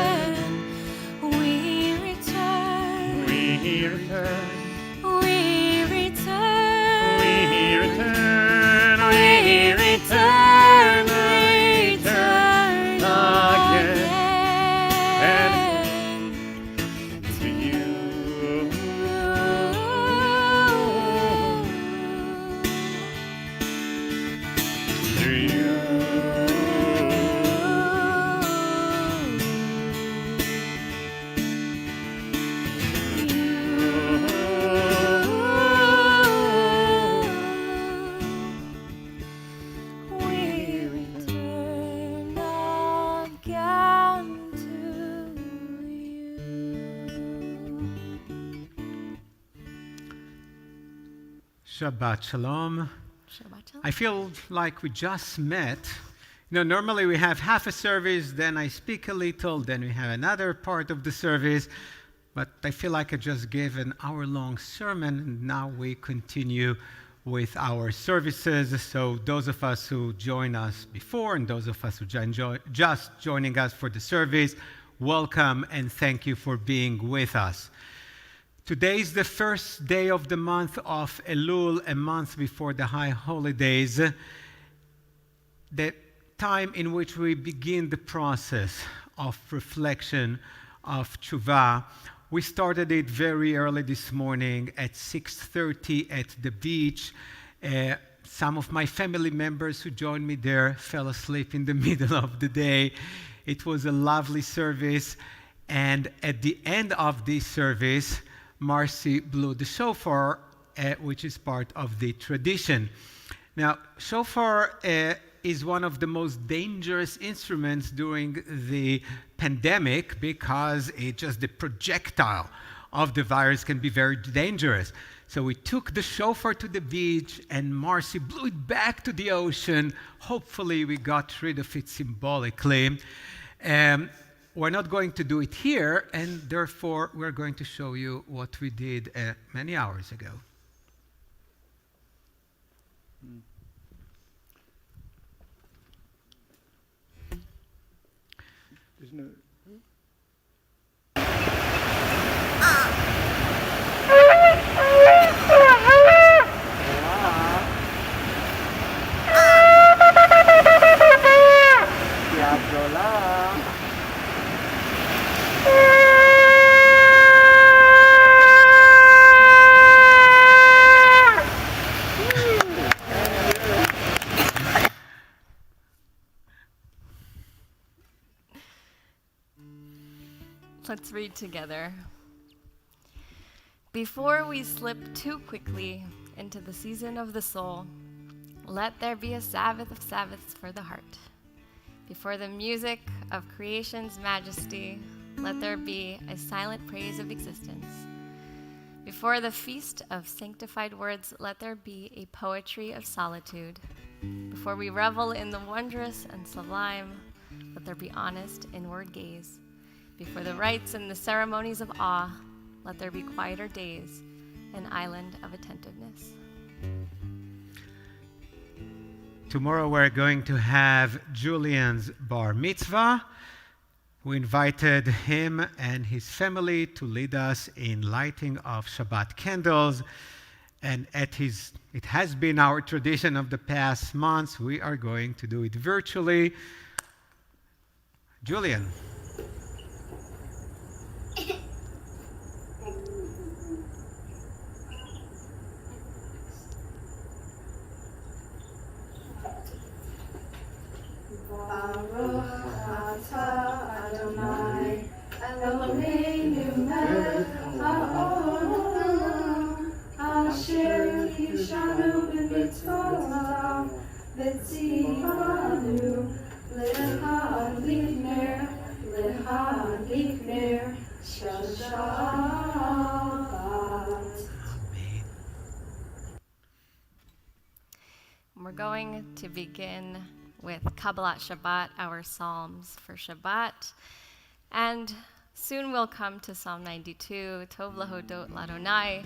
Shabbat Shalom. Shabbat shalom. I feel like we just met. Normally we have half a service, then I speak a little, then we have another part of the service. But I feel like I just gave an hour-long sermon, and now we continue with our services. So those of us who joined us before and those of us who just joining us for the service, welcome and thank you for being with us. Today is the first day of the month of Elul, a month before the high holidays, the time in which we begin the process of reflection of tshuva. We started it very early this morning at 6:30 at the beach. Some of my family members who joined me there fell asleep in the middle of the day. It was a lovely service, and at the end of this service, Marcy blew the shofar, which is part of the tradition. Now, shofar is one of the most dangerous instruments during the pandemic because the projectile of the virus can be very dangerous. So we took the shofar to the beach and Marcy blew it back to the ocean. Hopefully we got rid of it symbolically. We're not going to do it here, and therefore we're going to show you what we did many hours ago. There's no... Let's read together. Before we slip too quickly into the season of the soul, let there be a Sabbath of Sabbaths for the heart. Before the music of creation's majesty, let there be a silent praise of existence. Before the feast of sanctified words, let there be a poetry of solitude. Before we revel in the wondrous and sublime, let there be honest inward gaze. Before the rites and the ceremonies of awe, let there be quieter days, an island of attentiveness. Tomorrow we're going to have Julian's bar mitzvah. We invited him and his family to lead us in lighting of Shabbat candles. And it has been our tradition of the past months. We are going to do it virtually. Julian. We're going to begin with Kabbalat Shabbat, our Psalms for Shabbat. And soon we'll come to Psalm 92, Tov Lahodot Ladonai.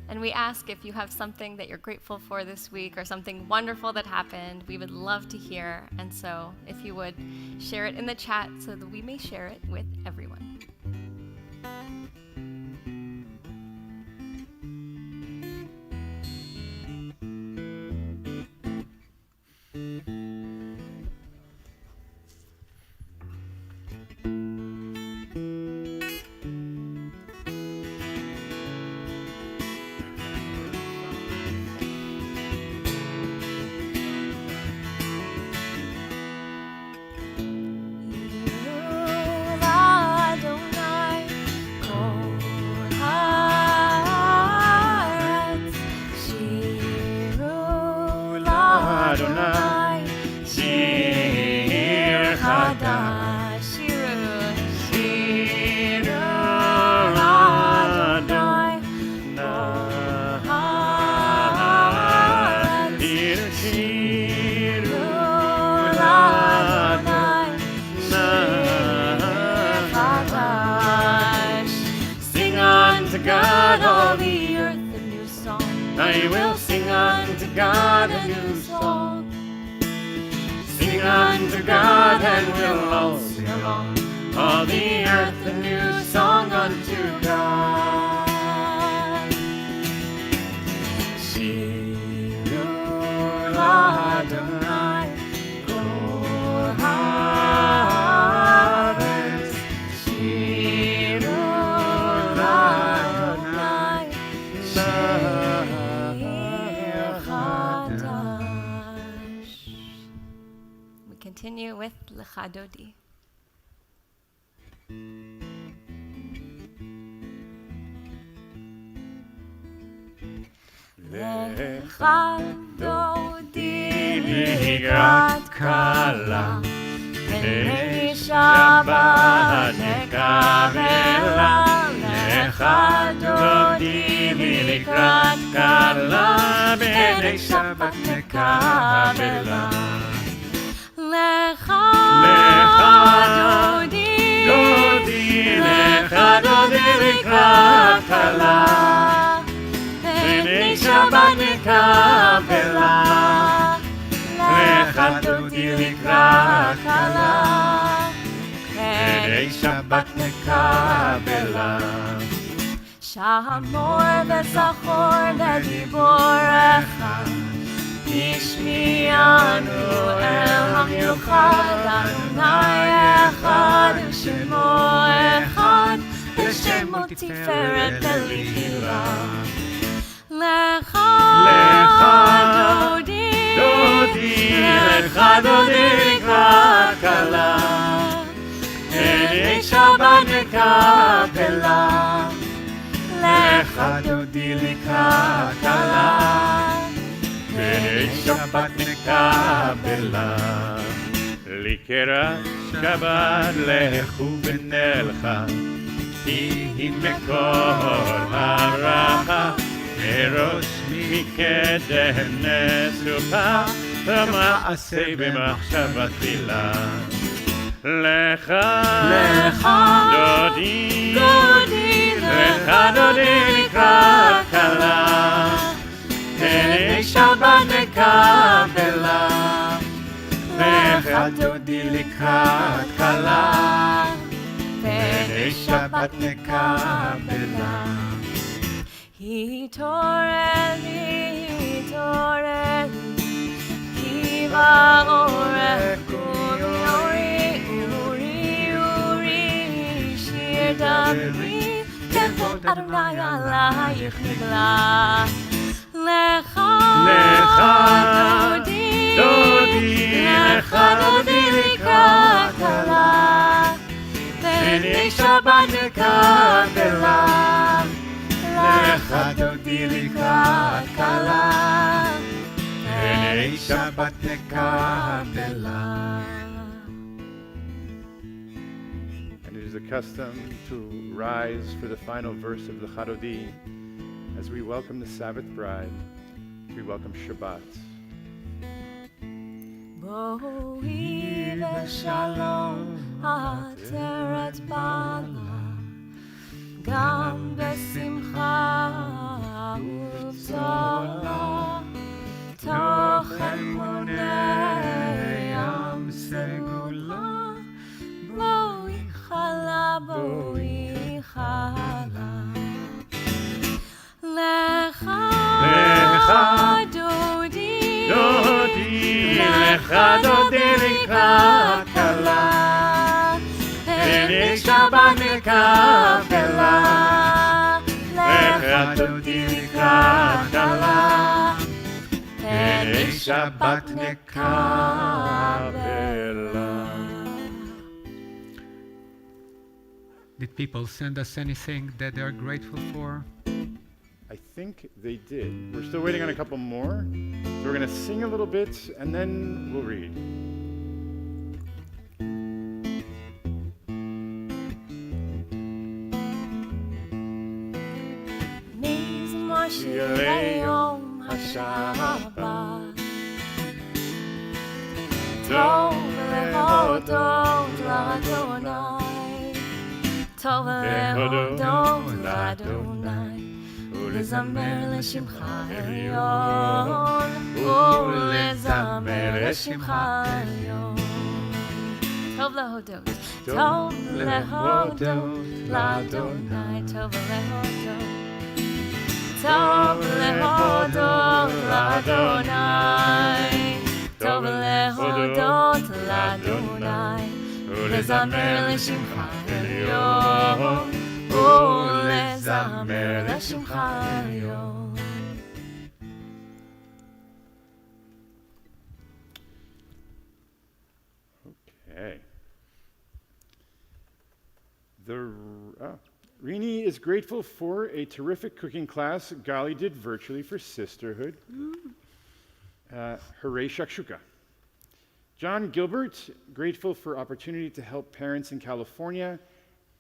And we ask if you have something that you're grateful for this week or something wonderful that happened, we would love to hear. And so if you would share it in the chat so that we may share it with everyone. Continue with Lecha Dodi. Lecha Dodi לקראת כלה, פני שבת נקבלה. lecha dodi לקראת כלה, פני שבת נקבלה. Lecha dodi לקראת כלה, פני שבת נקבלה. lecha dodi לקראת כלה, פני שבת נקבלה. שמור וזכור בדיבור אחד, השמיענו אל המיוחד, אדוני אחד ושמו אחד, ושמו תפארת בלילה. lecha dodi לקראת כלה, פני שבת נקבלה. lecha כלה, פני שבת נקבלה. לקראת שבת לכו ונלכה, כי היא מקור הברכה, מראש מקדם נסופה, במעשה במחשבה תחילה. לך דודי, לך דודי לקראת כלה, פני שבת נקבלה. לך דודי לקראת כלה, פני שבת נקבלה. התעוררי, כי באורך אורי, שיר דברי, כבוד אדוני עלייך נגלה. לך דודי, לך דודי לקראת כלה, פני שבת נקבלה. לך דודי לקראת כלה, פני שבת נקבלה. And it is a custom to rise for the final verse of the Chadodi as we welcome the Sabbath bride, we welcome Shabbat. בואי בשלום עטרת בעלה, גם בשמחה ובצהלה, תוך אמוני ים סגולה. בואי חלה, בואי חלה. לך דודי, לך דודי לקראת כלה, פני שבת נקבלה. לך דודי לקראת כלה, פני שבת נקבלה. Did people send us anything that they're grateful for? I think they did. We're still waiting on a couple more. So we're going to sing a little bit and then we'll read. מזמור שירי יום השבת, טוב להודות לאדוני, טוב להודות לאדוני, ולזמר לשמך עליון, ולזמר לשמך עליון. טוב להודות, טוב להודות לאדוני, טוב להודות, טוב להודות לאדוני, טוב להודות לאדוני, ולזמר לשמך עליון, ולזמר לשמך עליון. Okay. Rini is grateful for a terrific cooking class Gali did virtually for Sisterhood. Hooray shakshuka. John Gilbert, grateful for opportunity to help parents in California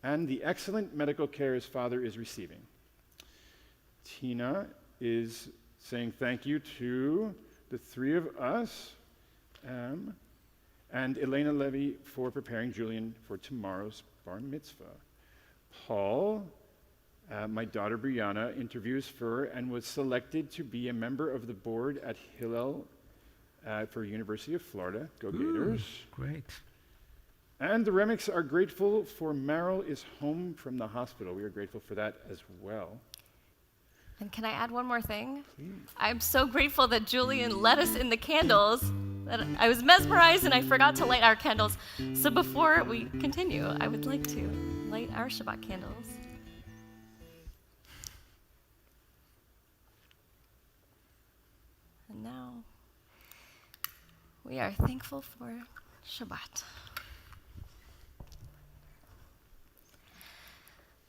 and the excellent medical care his father is receiving. Tina is saying thank you to the three of us, and Elena Levy for preparing Julian for tomorrow's bar mitzvah. Paul, my daughter Brianna, interviews for and was selected to be a member of the board at Hillel for University of Florida. Go Gators. Great. And the Remics are grateful for Meryl is home from the hospital. We are grateful for that as well. And can I add one more thing? Please. I'm so grateful that Julian let us in the candles, that I was mesmerized and I forgot to light our candles. So before we continue, I would like to light our Shabbat candles. And now we are thankful for Shabbat.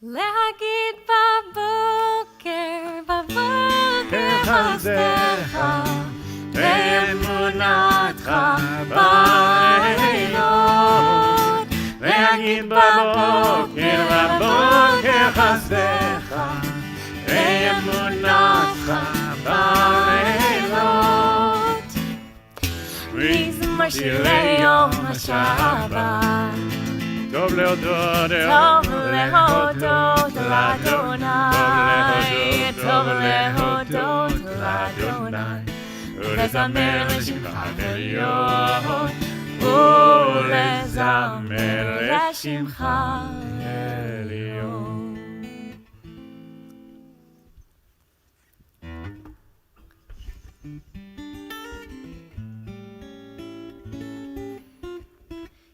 להגיד בבוקר, בבוקר בחסדך, באמונתך בלילות, להגיד בבוקר חסדך, באמונתך בלילות, מזמור שירי יום השבת, טוב להודות לאדוני, טוב להודות לאדוני, ולזמר לשמך עליון, ולזמר לשמך עליון.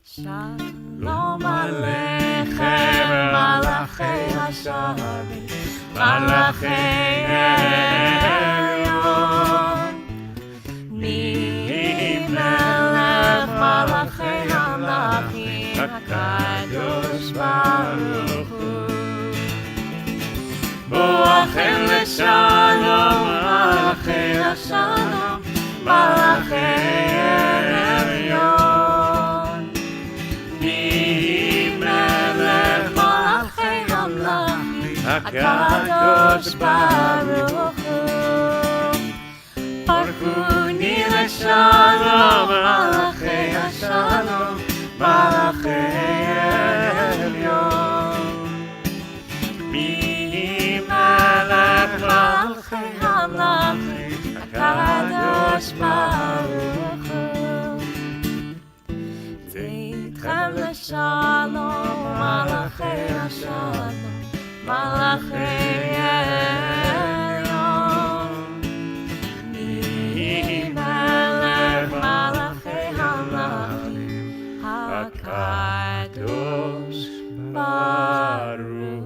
שלום עליכם מלאכי השרת, מלאכי עליון, מי מלך מלאכי המלכים הקדוש ברוך הוא. בואכם לשלום מלאכי השלום, מלאכי עליון, הקדוש ברוך הוא. ברכוני לשלום מלאכי השלום, מלאכי עליון, מי מלך מלאכי המלכים הקדוש ברוך הוא. צאתכם לשלום מלאכי השלום, מלאכי עליון, מי מלך מלאכי המלכים הקדוש ברוך הוא.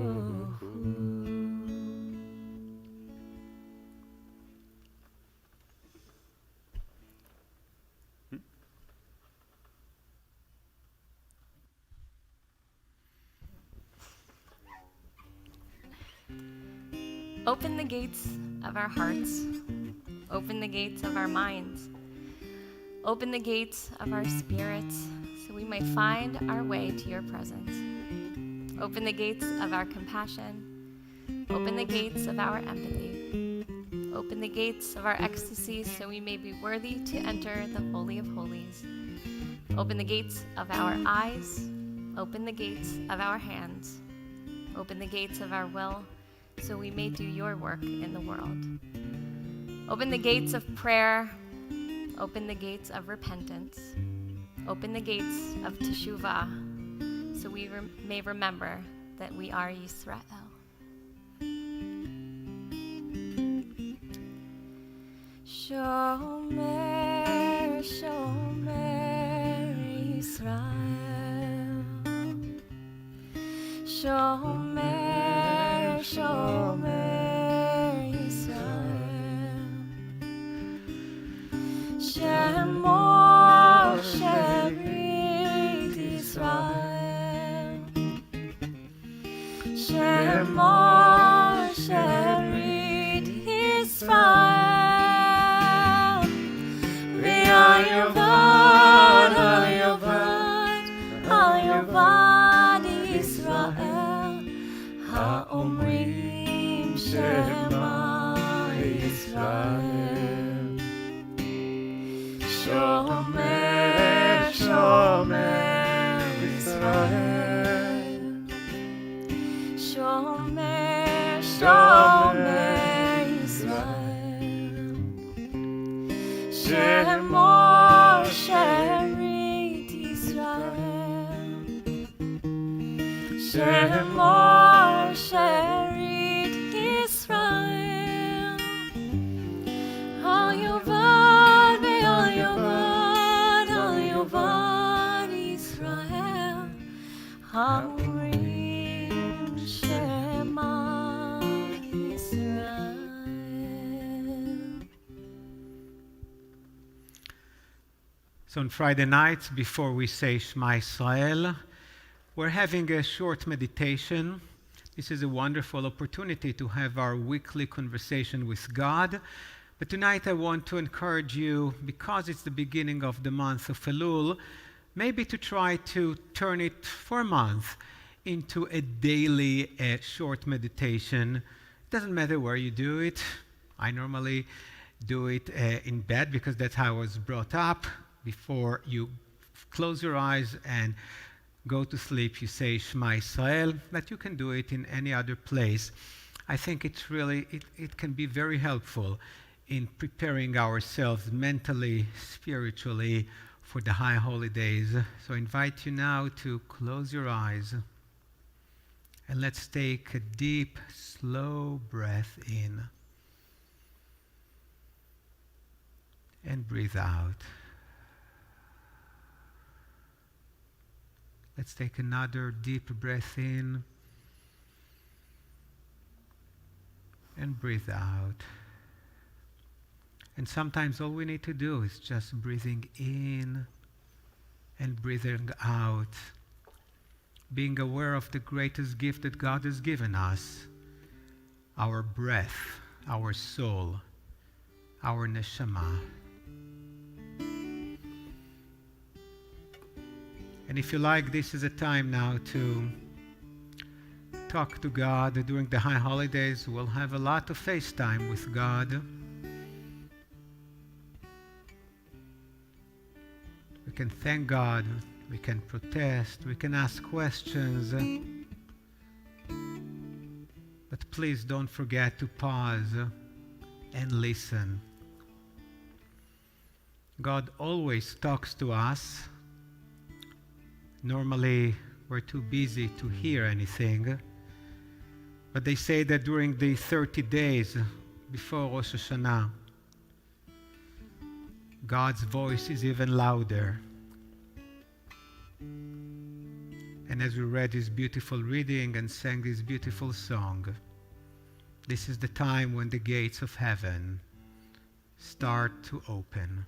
Open the gates of our hearts. Open the gates of our minds. Open the gates of our spirits so we may find our way to your presence. Open the gates of our compassion. Open the gates of our empathy. Open the gates of our ecstasy so we may be worthy to enter the Holy of Holies. Open the gates of our eyes. Open the gates of our hands. Open the gates of our will so we may do your work in the world. Open the gates of prayer. Open the gates of repentance. Open the gates of teshuvah so we may remember that we are Yisrael. Shomer, Shomer Yisrael. Shomer, Shomer Yisrael. Shemo Sherit Yisrael. Shemo Sherit Yisrael. Al Yovad, Al Yovad, Al Yovad Yisrael, haomrim Shema Yisrael. Shomer, Shomer Yisrael. Shomer, Shomer Yisrael. Shemo Sherit Yisrael. Shemo Sherit Yisrael. Al Yovad, Al Yovad, Al Yovad Yisrael. Hamrim Shema Yisrael. So on Friday nights, before we say Shema Israel, we're having a short meditation. This is a wonderful opportunity to have our weekly conversation with God, But tonight I want to encourage you, because it's the beginning of the month of Elul, maybe to try to turn it for a month into a daily short meditation. It doesn't matter where you do it. I normally do it in bed because that's how I was brought up. Before you close your eyes and go to sleep, you say Shema Israel, but you can do it in any other place. I think it can be very helpful in preparing ourselves mentally, spiritually for the high holidays. So I invite you now to close your eyes and let's take a deep, slow breath in and breathe out. Let's take another deep breath in and breathe out. And sometimes all we need to do is just breathing in and breathing out, being aware of the greatest gift that God has given us, our breath, our soul, our neshama. And if you like, this is a time now to talk to God. During the high holidays, we'll have a lot of FaceTime with God. We can thank God, we can protest, we can ask questions. But please don't forget to pause and listen. God always talks to us. Normally, we're too busy to hear anything. But they say that during the 30 days before Rosh Hashanah, God's voice is even louder. And as we read this beautiful reading and sang this beautiful song, this is the time when the gates of heaven start to open.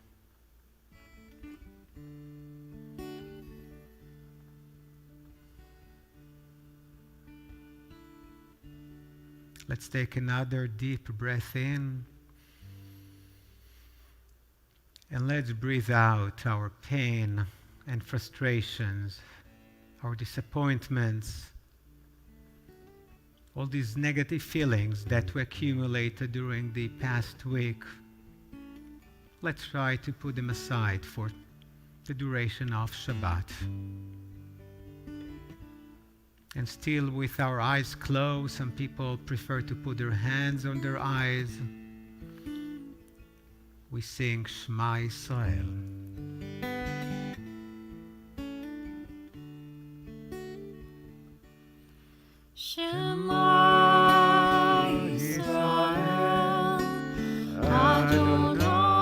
Let's take another deep breath in. And let's breathe out our pain and frustrations, our disappointments, all these negative feelings that we accumulated during the past week. Let's try to put them aside for the duration of Shabbat. And still with our eyes closed, some people prefer to put their hands on their eyes. We sing Shema Israel. Shema Yisrael, Adonai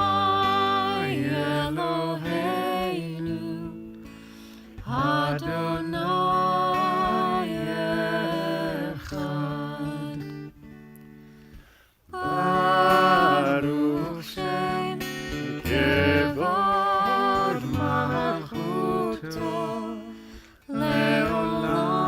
Eloheinu, Adonai Echad. Baruch Shem Kevod Malchuto Leolam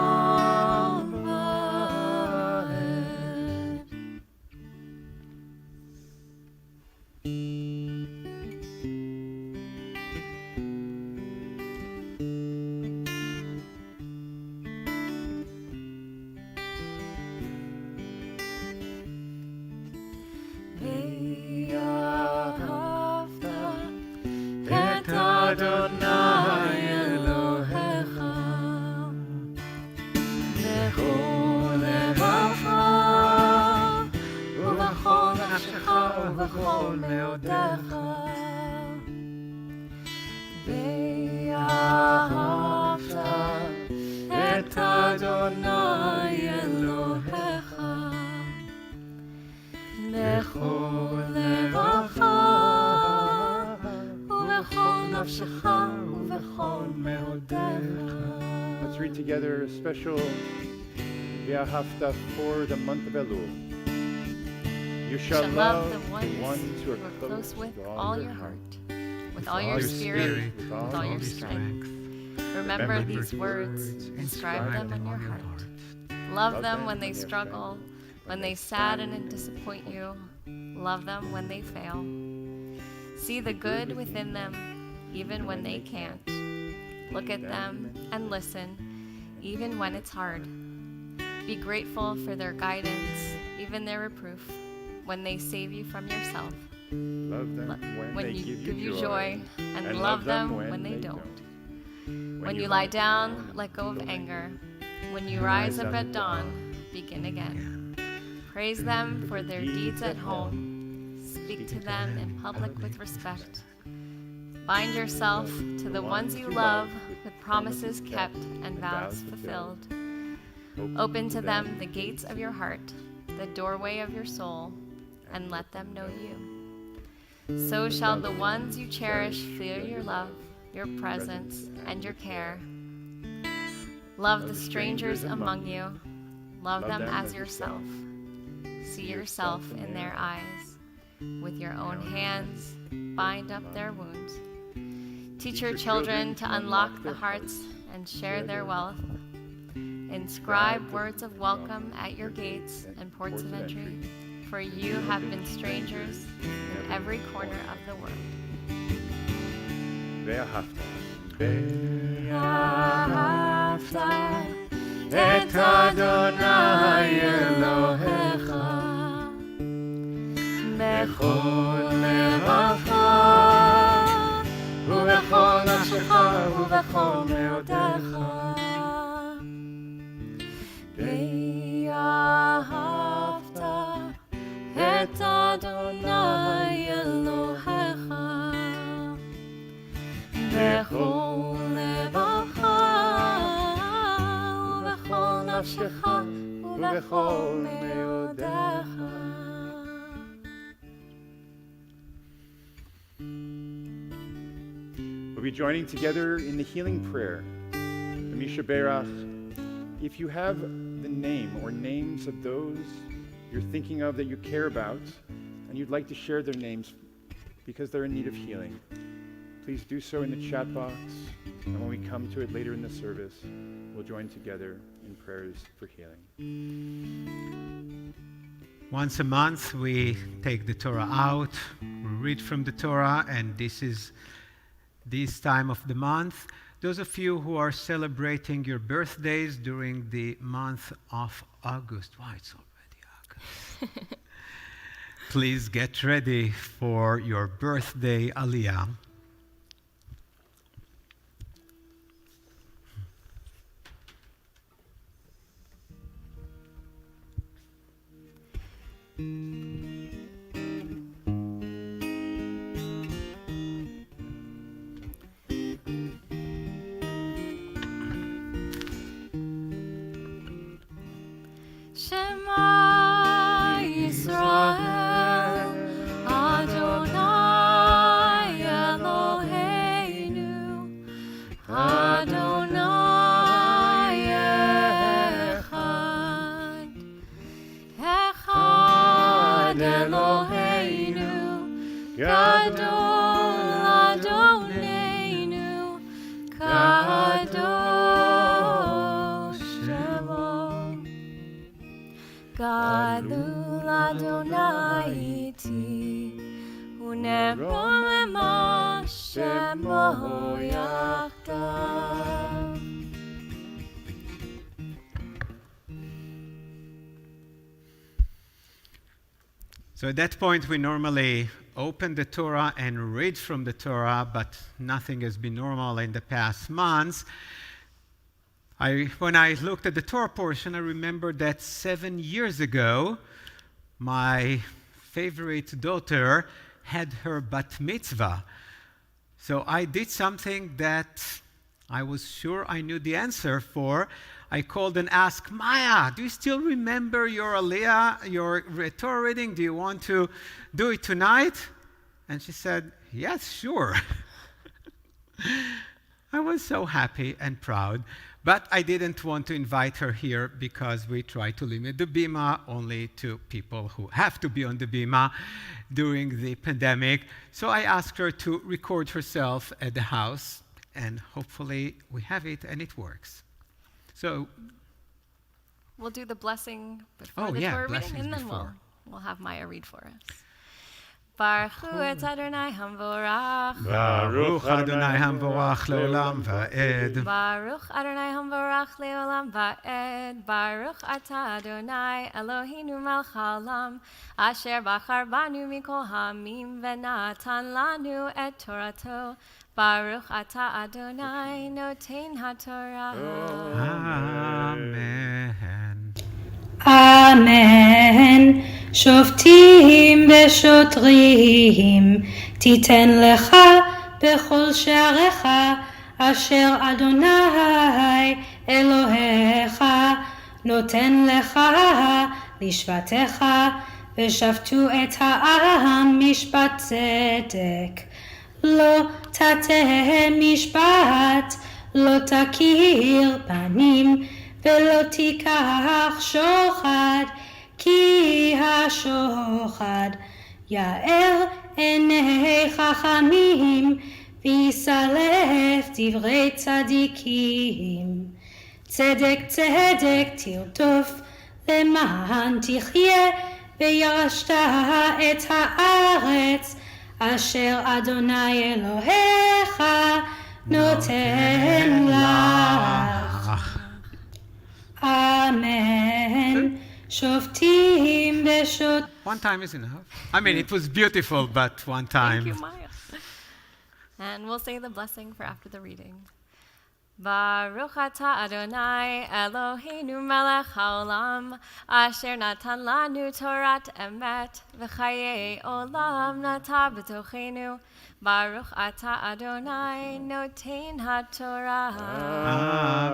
Vaed. ואהבת את אדוני אלוהיך בכל לבבך ובכל נפשך ובכל מאודך. ואהבת את אדוני אלוהיך בכל לבבך ובכל נפשך ובכל מאודך. Let's read together a special Ve'ahavta for the month of Elul. You shall love the ones who are close with all your heart, with all your spirit, with all your strength. Remember these words, inscribe them on your heart. Love them when they struggle, when they sadden and disappoint you, Love them when they fail. See the good within them, even when they can't. Look at them and listen, even when it's hard. Be grateful for their guidance, even their reproof, when they save you from yourself. Love them when they give you joy, and love them when they don't. When you lie down, let go of anger. When you rise up at dawn, begin again. Praise them for their deeds at home. Speak to them in public with respect. Bind yourself to the ones you love with promises kept and vows fulfilled. Open to them the gates of your heart, the doorway of your soul, and let them know you. So shall the ones you cherish feel your love, your presence, and your care. Love the strangers among you. Love them as yourself. See yourself in their eyes. With your own hands, bind up their wounds. Teach your children to unlock the hearts and share their wealth. Inscribe words of welcome at your gates and ports of entry, for you have been strangers in every corner of the world. ואהבת את אדוני אלוהיך בכל לבבך ובכל נפשך ובכל מאודך. ואהבת את אדוני אלוהיך בכל לבבך ובכל נפשך ובכל מאודך. We'll be joining together in the healing prayer. Misha Berach, if you have the name or names of those you're thinking of that you care about, and you'd like to share their names because they're in need of healing, please do so in the chat box. And when we come to it later in the service, we'll join together in prayers for healing. Once a month, we take the Torah out, we read from the Torah, and this is this time of the month. Those of you who are celebrating your birthdays during the month of August, wow, it's already August. Please get ready for your birthday Aliyah. Shema Yisrael, Adonai Eloheinu, Adonai Echad, Echad Eloheinu, Gadol Adonenu, Kadosh Shemo. Gadol Adonai iti, uneromema shemo yachdav. So at that point, we normally open the Torah and read from the Torah, but nothing has been normal in the past months. When I looked at the Torah portion, I remembered that 7 years ago, my favorite daughter had her bat mitzvah. So I did something that I was sure I knew the answer for. I called and asked, Maya, do you still remember your Aliyah, your Torah reading? Do you want to do it tonight? And she said, yes, sure. I was so happy and proud. But I didn't want to invite her here because we try to limit the bima only to people who have to be on the bima during the pandemic. So I asked her to record herself at the house, and hopefully we have it and it works. So We'll do the blessing before the yeah, Torah reading, blessings and then before. we'll have Maya read for us. Baruch hu et Adonai Hamvorach. Baruch Adonai Hamvorach leolam va'ed. Baruch Adonai Hamvorach leolam va'ed. Baruch ata Adonai Eloheinu melech haolam, asher bachar banu mikol hamim v'natan lanu et Torato. Baruch ata Adonai noten haTorah. Amen. אמן. שופטים ושוטרים תיתן לך בכל שעריך אשר אדוני אלוהיך נותן לך לשבטיך ושפטו את העם משפט צדק. לא תטה משפט, לא תכיר פנים ולא תיקח שוחד, כי השוחד יאר עיני חכמים ויסלף דברי צדיקים. צדק צדק תרדוף למען תחיה וירשת את הארץ אשר אדוני אלוהיך נותן לך. אמן. שופטים ושוט... One time is enough. I mean, it was beautiful, but one time. Thank you, Maya. And we'll say the blessing for after the reading. Baruch atah Adonai Eloheinu melech haolam, asher natan lanu Torat emet, v'chayei olam nata b'tochenu. Baruch atah Adonai noten haTorah.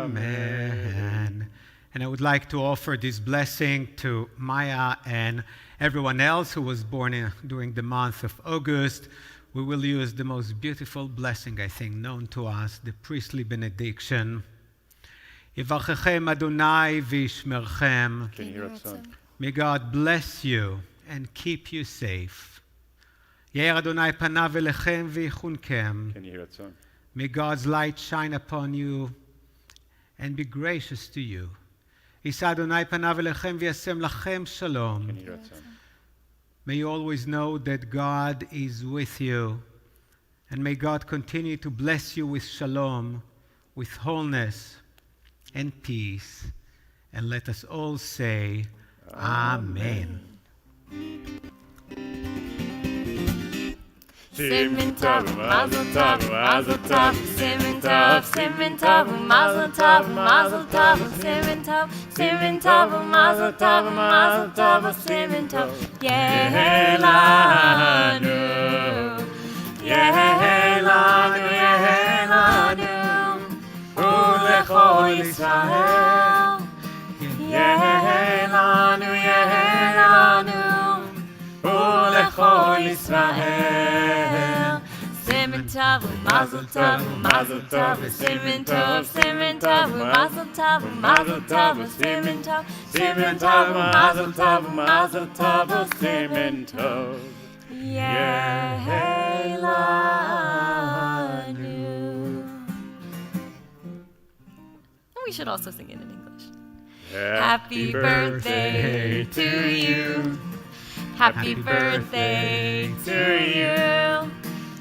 Amen. And I would like to offer this blessing to Maya and everyone else who was born during the month of August. We will use the most beautiful blessing, I think, known to us, the priestly benediction. Yivarchechem Adonai v'yishmerchem. Can you hear it, son? May God bless you and keep you safe. Yair Adonai panav elechem v'yichunkem. Can you hear it, son? May God's light shine upon you and be gracious to you. Yisa Adonai panav elechem v'yasem lachem shalom. Can you hear it, son? May you always know that God is with you, and may God continue to bless you with shalom, with wholeness and peace. And let us all say, Amen. Simin tov, mazel tov, mazel tov, simin tov, mazel tov, mazel tov, simin tov, mazel tov, mazel tov, simin tov. Yehelanu, yehelanu, yehelanu, ulechol Yisrael. Yehelanu, yehelanu, ulechol Yisrael. Simin tov, mazel tov, mazel tov, simin tov, mazel tov, mazel tov, simin tov, mazel tov, mazel tov, simin tov. Yehelanu. And we should also sing it in English. Happy birthday to you. Happy birthday to you.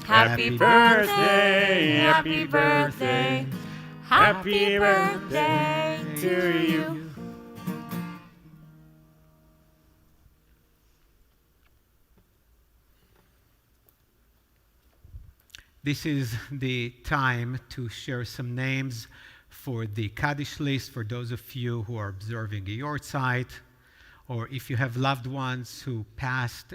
Happy birthday, happy birthday, happy birthday to you. This is the time to share some names for the Kaddish list for those of you who are observing a yard site, or if you have loved ones who passed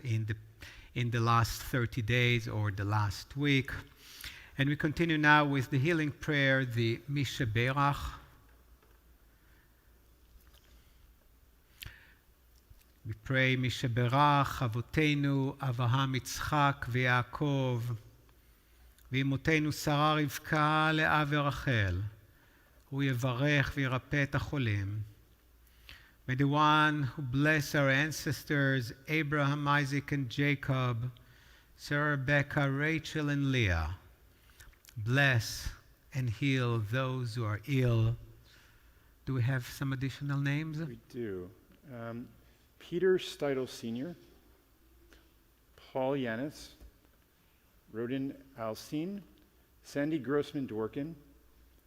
in the last 30 days or the last week. And we continue now with the healing prayer, the Mishaberach. We pray, Mishaberach Avotenu Avraham Yitzchak v'Yaakov ואמותינו שרה רבקה לאה ורחל, הוא יברך וירפא את החולים. May the one who bless our ancestors, Abraham, Isaac, and Jacob, Sarah, Rebecca, Rachel, and Leah, bless and heal those who are ill. Do we have some additional names? We do. Peter Steidel Sr., Paul Yanis, Rodin Alcine, Sandy Grossman Dworkin,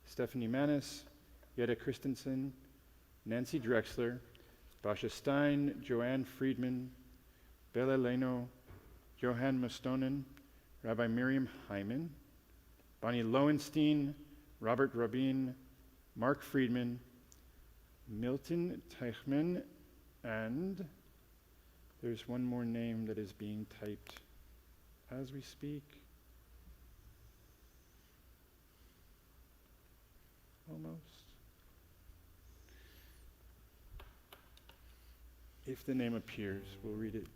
Stephanie Manis, Jetta Christensen, Nancy Drexler, Basha Stein, Joanne Friedman, Bella Leno, Johan Mustonen, Rabbi Miriam Hyman, Bonnie Lowenstein, Robert Rabin, Mark Friedman, Milton Teichman, and there's one more name that is being typed as we speak. Almost. If the name appears, we'll read it.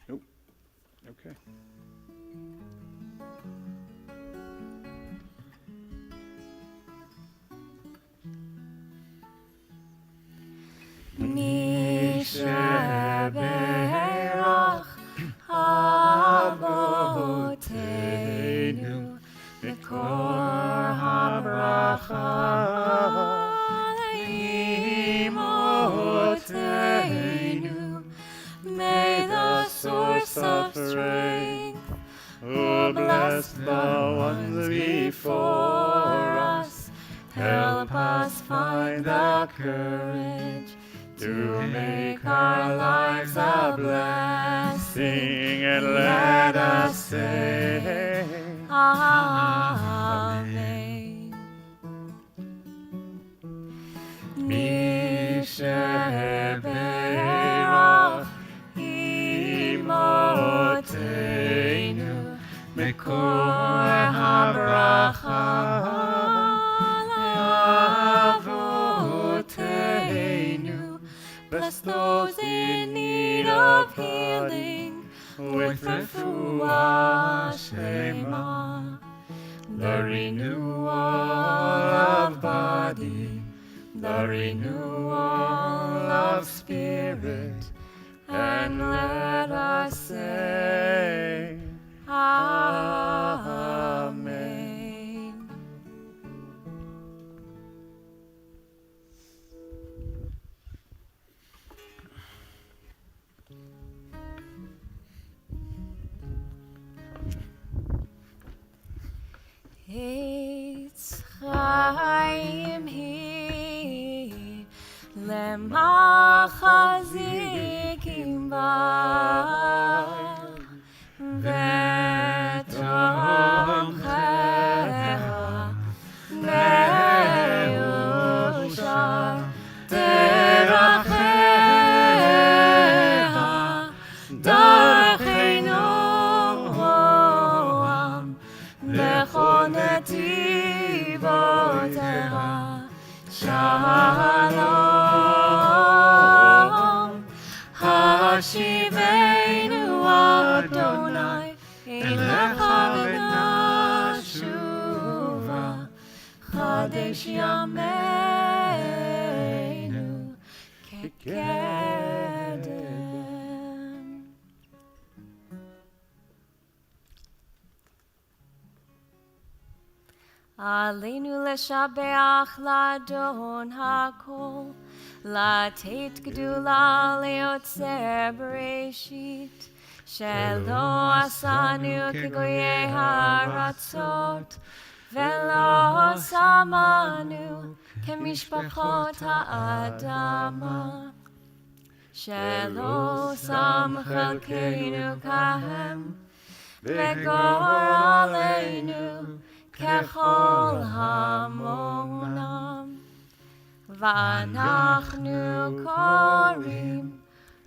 Nope. Okay. Mishaberach Avotenu Mikor habracha Imotenu. May the source of strength, Oh, bless the ones before us. help us find the courage To make our lives a blessing. sing and let us say, Amen. Mishaberach Imotenu Mekor habracha Avotenu. Bless those in need of healing with refuah shlema, the renewal of body, the renewal of spirit, and let us say, Amen. Eitz chaim hi lemachazikim ba v'tomchecha me'ushar derachecha darchenoam b'chol netivotecha shalom. Hashivenu Adonai elecha v'nashuva chadesh yameinu kekedem. Aleinu leshabeach ladon hakol, latet gedula leotzer bereshit, shelo asanu kegoye haratzot, velo samanu kemishpachot ha'adama, shelo sam chelkeinu kahem, vegor aleinu kechol hamonam. V'anachnu korim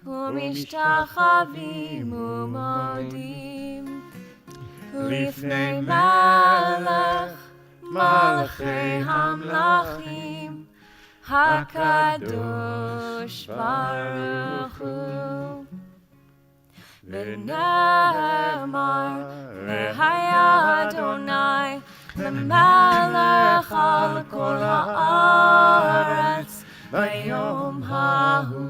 u'mishtachavim u'modim lifnei melech malchei hamlachim hakadosh baruch hu. V'nemar v'haya Adonai lemelech al kol haaretz bayom hahu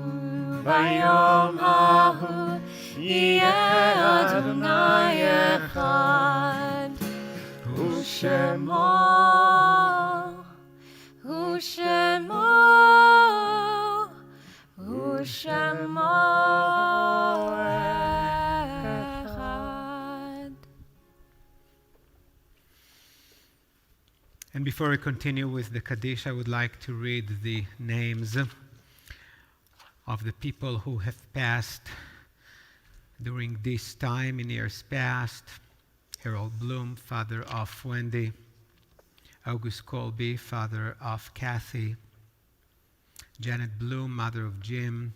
yeh Adonai echad u'shemo u'shemo And before we continue with the Kaddish, I would like to read the names of the people who have passed during this time in years past. Harold Bloom, father of Wendy. August Colby, father of Kathy. Janet Bloom, mother of Jim.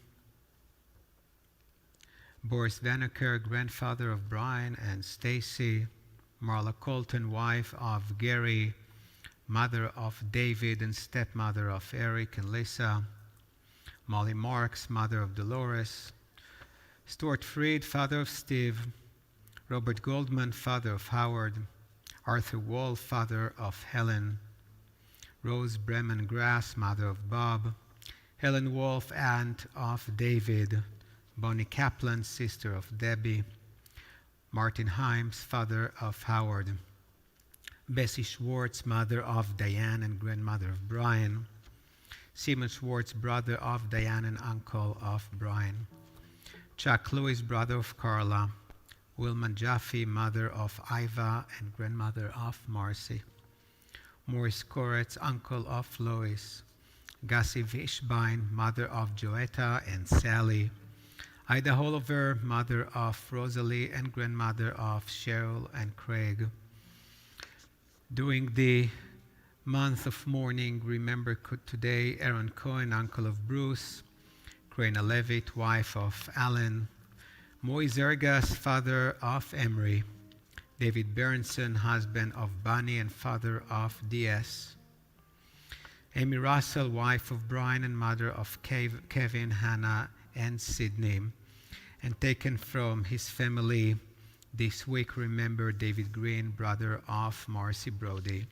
Boris Vaneker, grandfather of Brian and Stacy. Marla Colton, wife of Gary, mother of David and stepmother of Eric and Lisa. Molly Marks, mother of Dolores. Stuart Freed, father of Steve. Robert Goldman, father of Howard. Arthur Wall, father of Helen. Rose Bremen Grass, mother of Bob. Helen Wolf, aunt of David. Bonnie Kaplan, sister of Debbie. Martin Himes, father of Howard. Bessie Schwartz, mother of Diane and grandmother of Brian. Simon Schwartz, brother of Diane and uncle of Brian. Chuck Lewis, brother of Carla. Wilma Jaffe, mother of Iva and grandmother of Marcy. Morris Koretz, uncle of Lois. Gussie Vishbein, mother of Joetta and Sally. Ida Holover, mother of Rosalie and grandmother of Cheryl and Craig. During the month of mourning, remember today Aaron Cohen, uncle of Bruce. Krena Levitt, wife of Alan. Moy Zergas, father of Emery. David Berenson, husband of Bunny and father of DS. Amy Russell, wife of Brian and mother of Kevin, Hannah, and Sydney. And taken from his family this week, remember David Green, brother of Marcy Brody.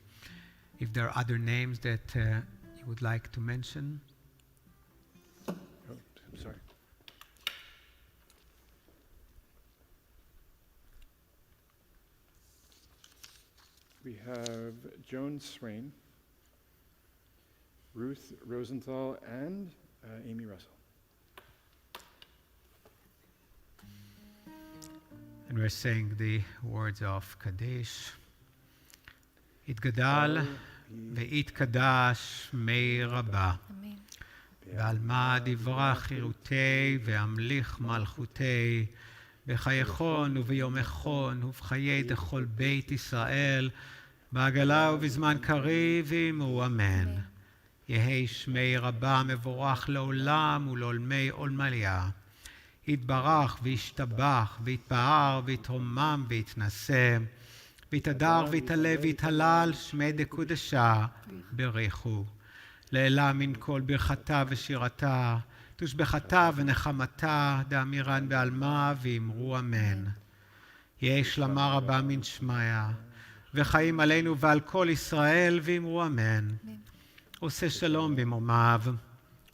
If there are other names that you would like to mention. Oh, I'm sorry. We have Joan Swain, Ruth Rosenthal, and Amy Russell. And we're saying the words of Kaddish. Itgadal ve'itקדש שמי רבה. ועל מה דברה חירותי והמליך מלכותי בחייכון וביומכון ובחיי דכל בית ישראל בעגלה ובזמן קריב אמרו אמן. יהי שמי רבה מבורך לעולם ולעולמי עולמליה. יתברך וישתבח ויתפאר ויתרומם ויתנשא ויתהדר ויתעלה ויתהלל שמי דקודשה בריחו. לעילה מן כל ברכתה ושירתה תושבחתה ונחמתה דאמירן בעלמה ואמרו אמן. יהי שלמה רבה מן שמיה וחיים עלינו ועל כל ישראל ואמרו אמן. עושה שלום במרומיו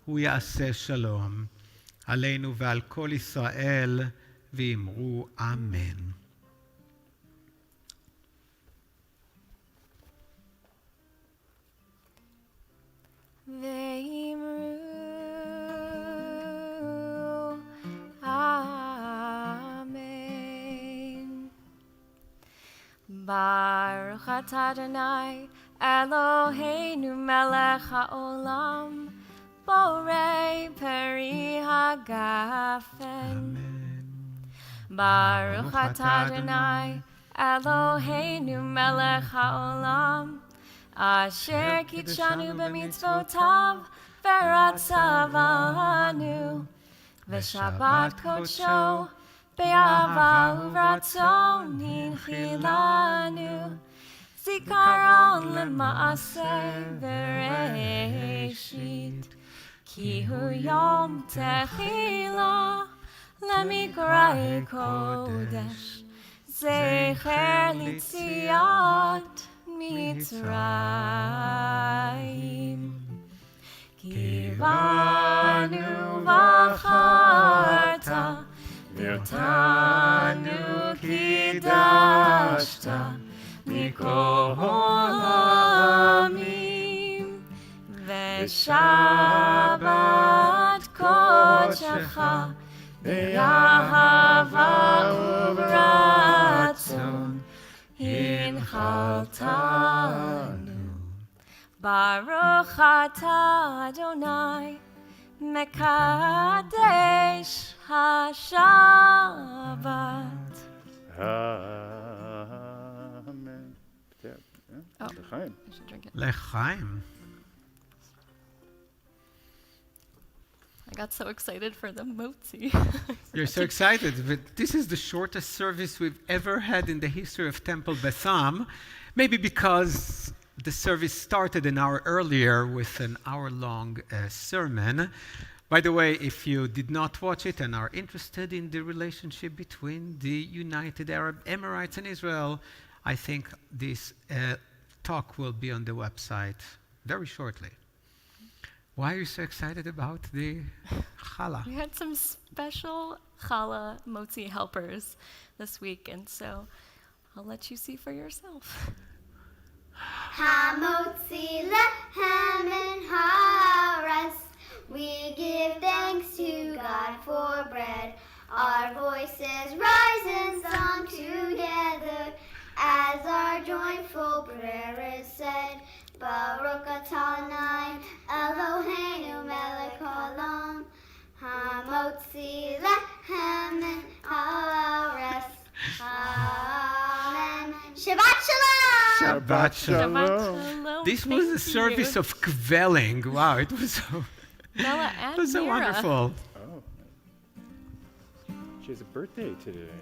הוא יעשה שלום עלינו ועל כל ישראל ואמרו אמן. ואמרו אמן. ברוך אתה אדוני אלוהינו מלך העולם בורא פרי הגפן. ברוך אתה אדוני אלוהינו מלך העולם אשר קידשנו במצוותיו ורצבנו ושבת קודשו באהבה וברצון הנחילנו זיכרון למעשה בראשית כי הוא יום תחילה למקראי קודש זכר ליציאת מצרים. כי בנו בחרת ואותנו קידשת מכל העמים ושבת קודשך באהבה וברצון הנחלתנו. Baruch atah Adonai Mekadesh HaShabbat. Amen. Yeah. Oh. L'chaim. I should drink it. L'chaim. I got so excited for the motzi. You're so excited, but this is the shortest service we've ever had in the history of Temple Beth Am. Maybe because the service started an hour earlier with an hour-long sermon. By the way, if you did not watch it and are interested in the relationship between the United Arab Emirates and Israel, I think this talk will be on the website very shortly. Why are you so excited about the challah? We had some special challah motzi helpers this week, and so I'll let you see for yourself. Hamotzi lechem and haras. We give thanks to God for bread. Our voices rise in song together as our joyful prayer is said. Baruch atah Adonai Eloheinu melech haolam. Hamotzi lechem and haras. Amen. Shabbat shalom. Shabbat shalom. Shalom. This was a Thank service you. of kvelling. Wow, it was so, Bella and it was so Mira. wonderful. Oh. She has a birthday today.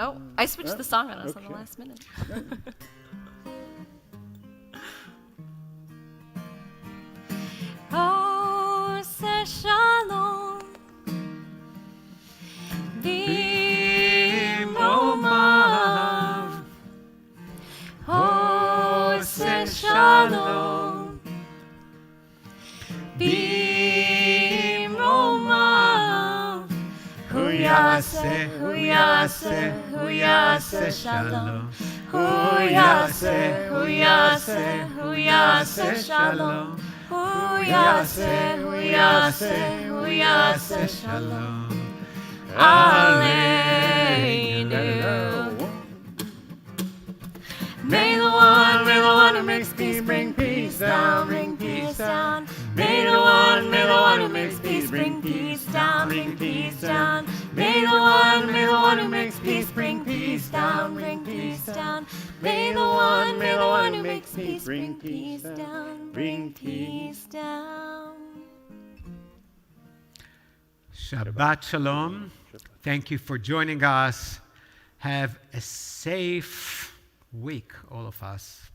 Oh, I switched the song on us on the Okay. last minute. Oh, say shalom. B'momav. Oh, say shalom. B'momav. Hu yaseh, hu yaseh, hu yaseh shalom. Hu yaseh, hu yaseh, hu yaseh shalom. Hu yaseh, hu yaseh, hu yaseh shalom. Aleinu. May the one who makes peace bring peace down, bring peace down. May the one who makes peace bring peace down, bring peace down. May the one who makes peace bring peace down, bring peace down. May the one who makes peace bring peace down, bring peace down. Shabbat shalom. Thank you for joining us. Have a safe week, all of us.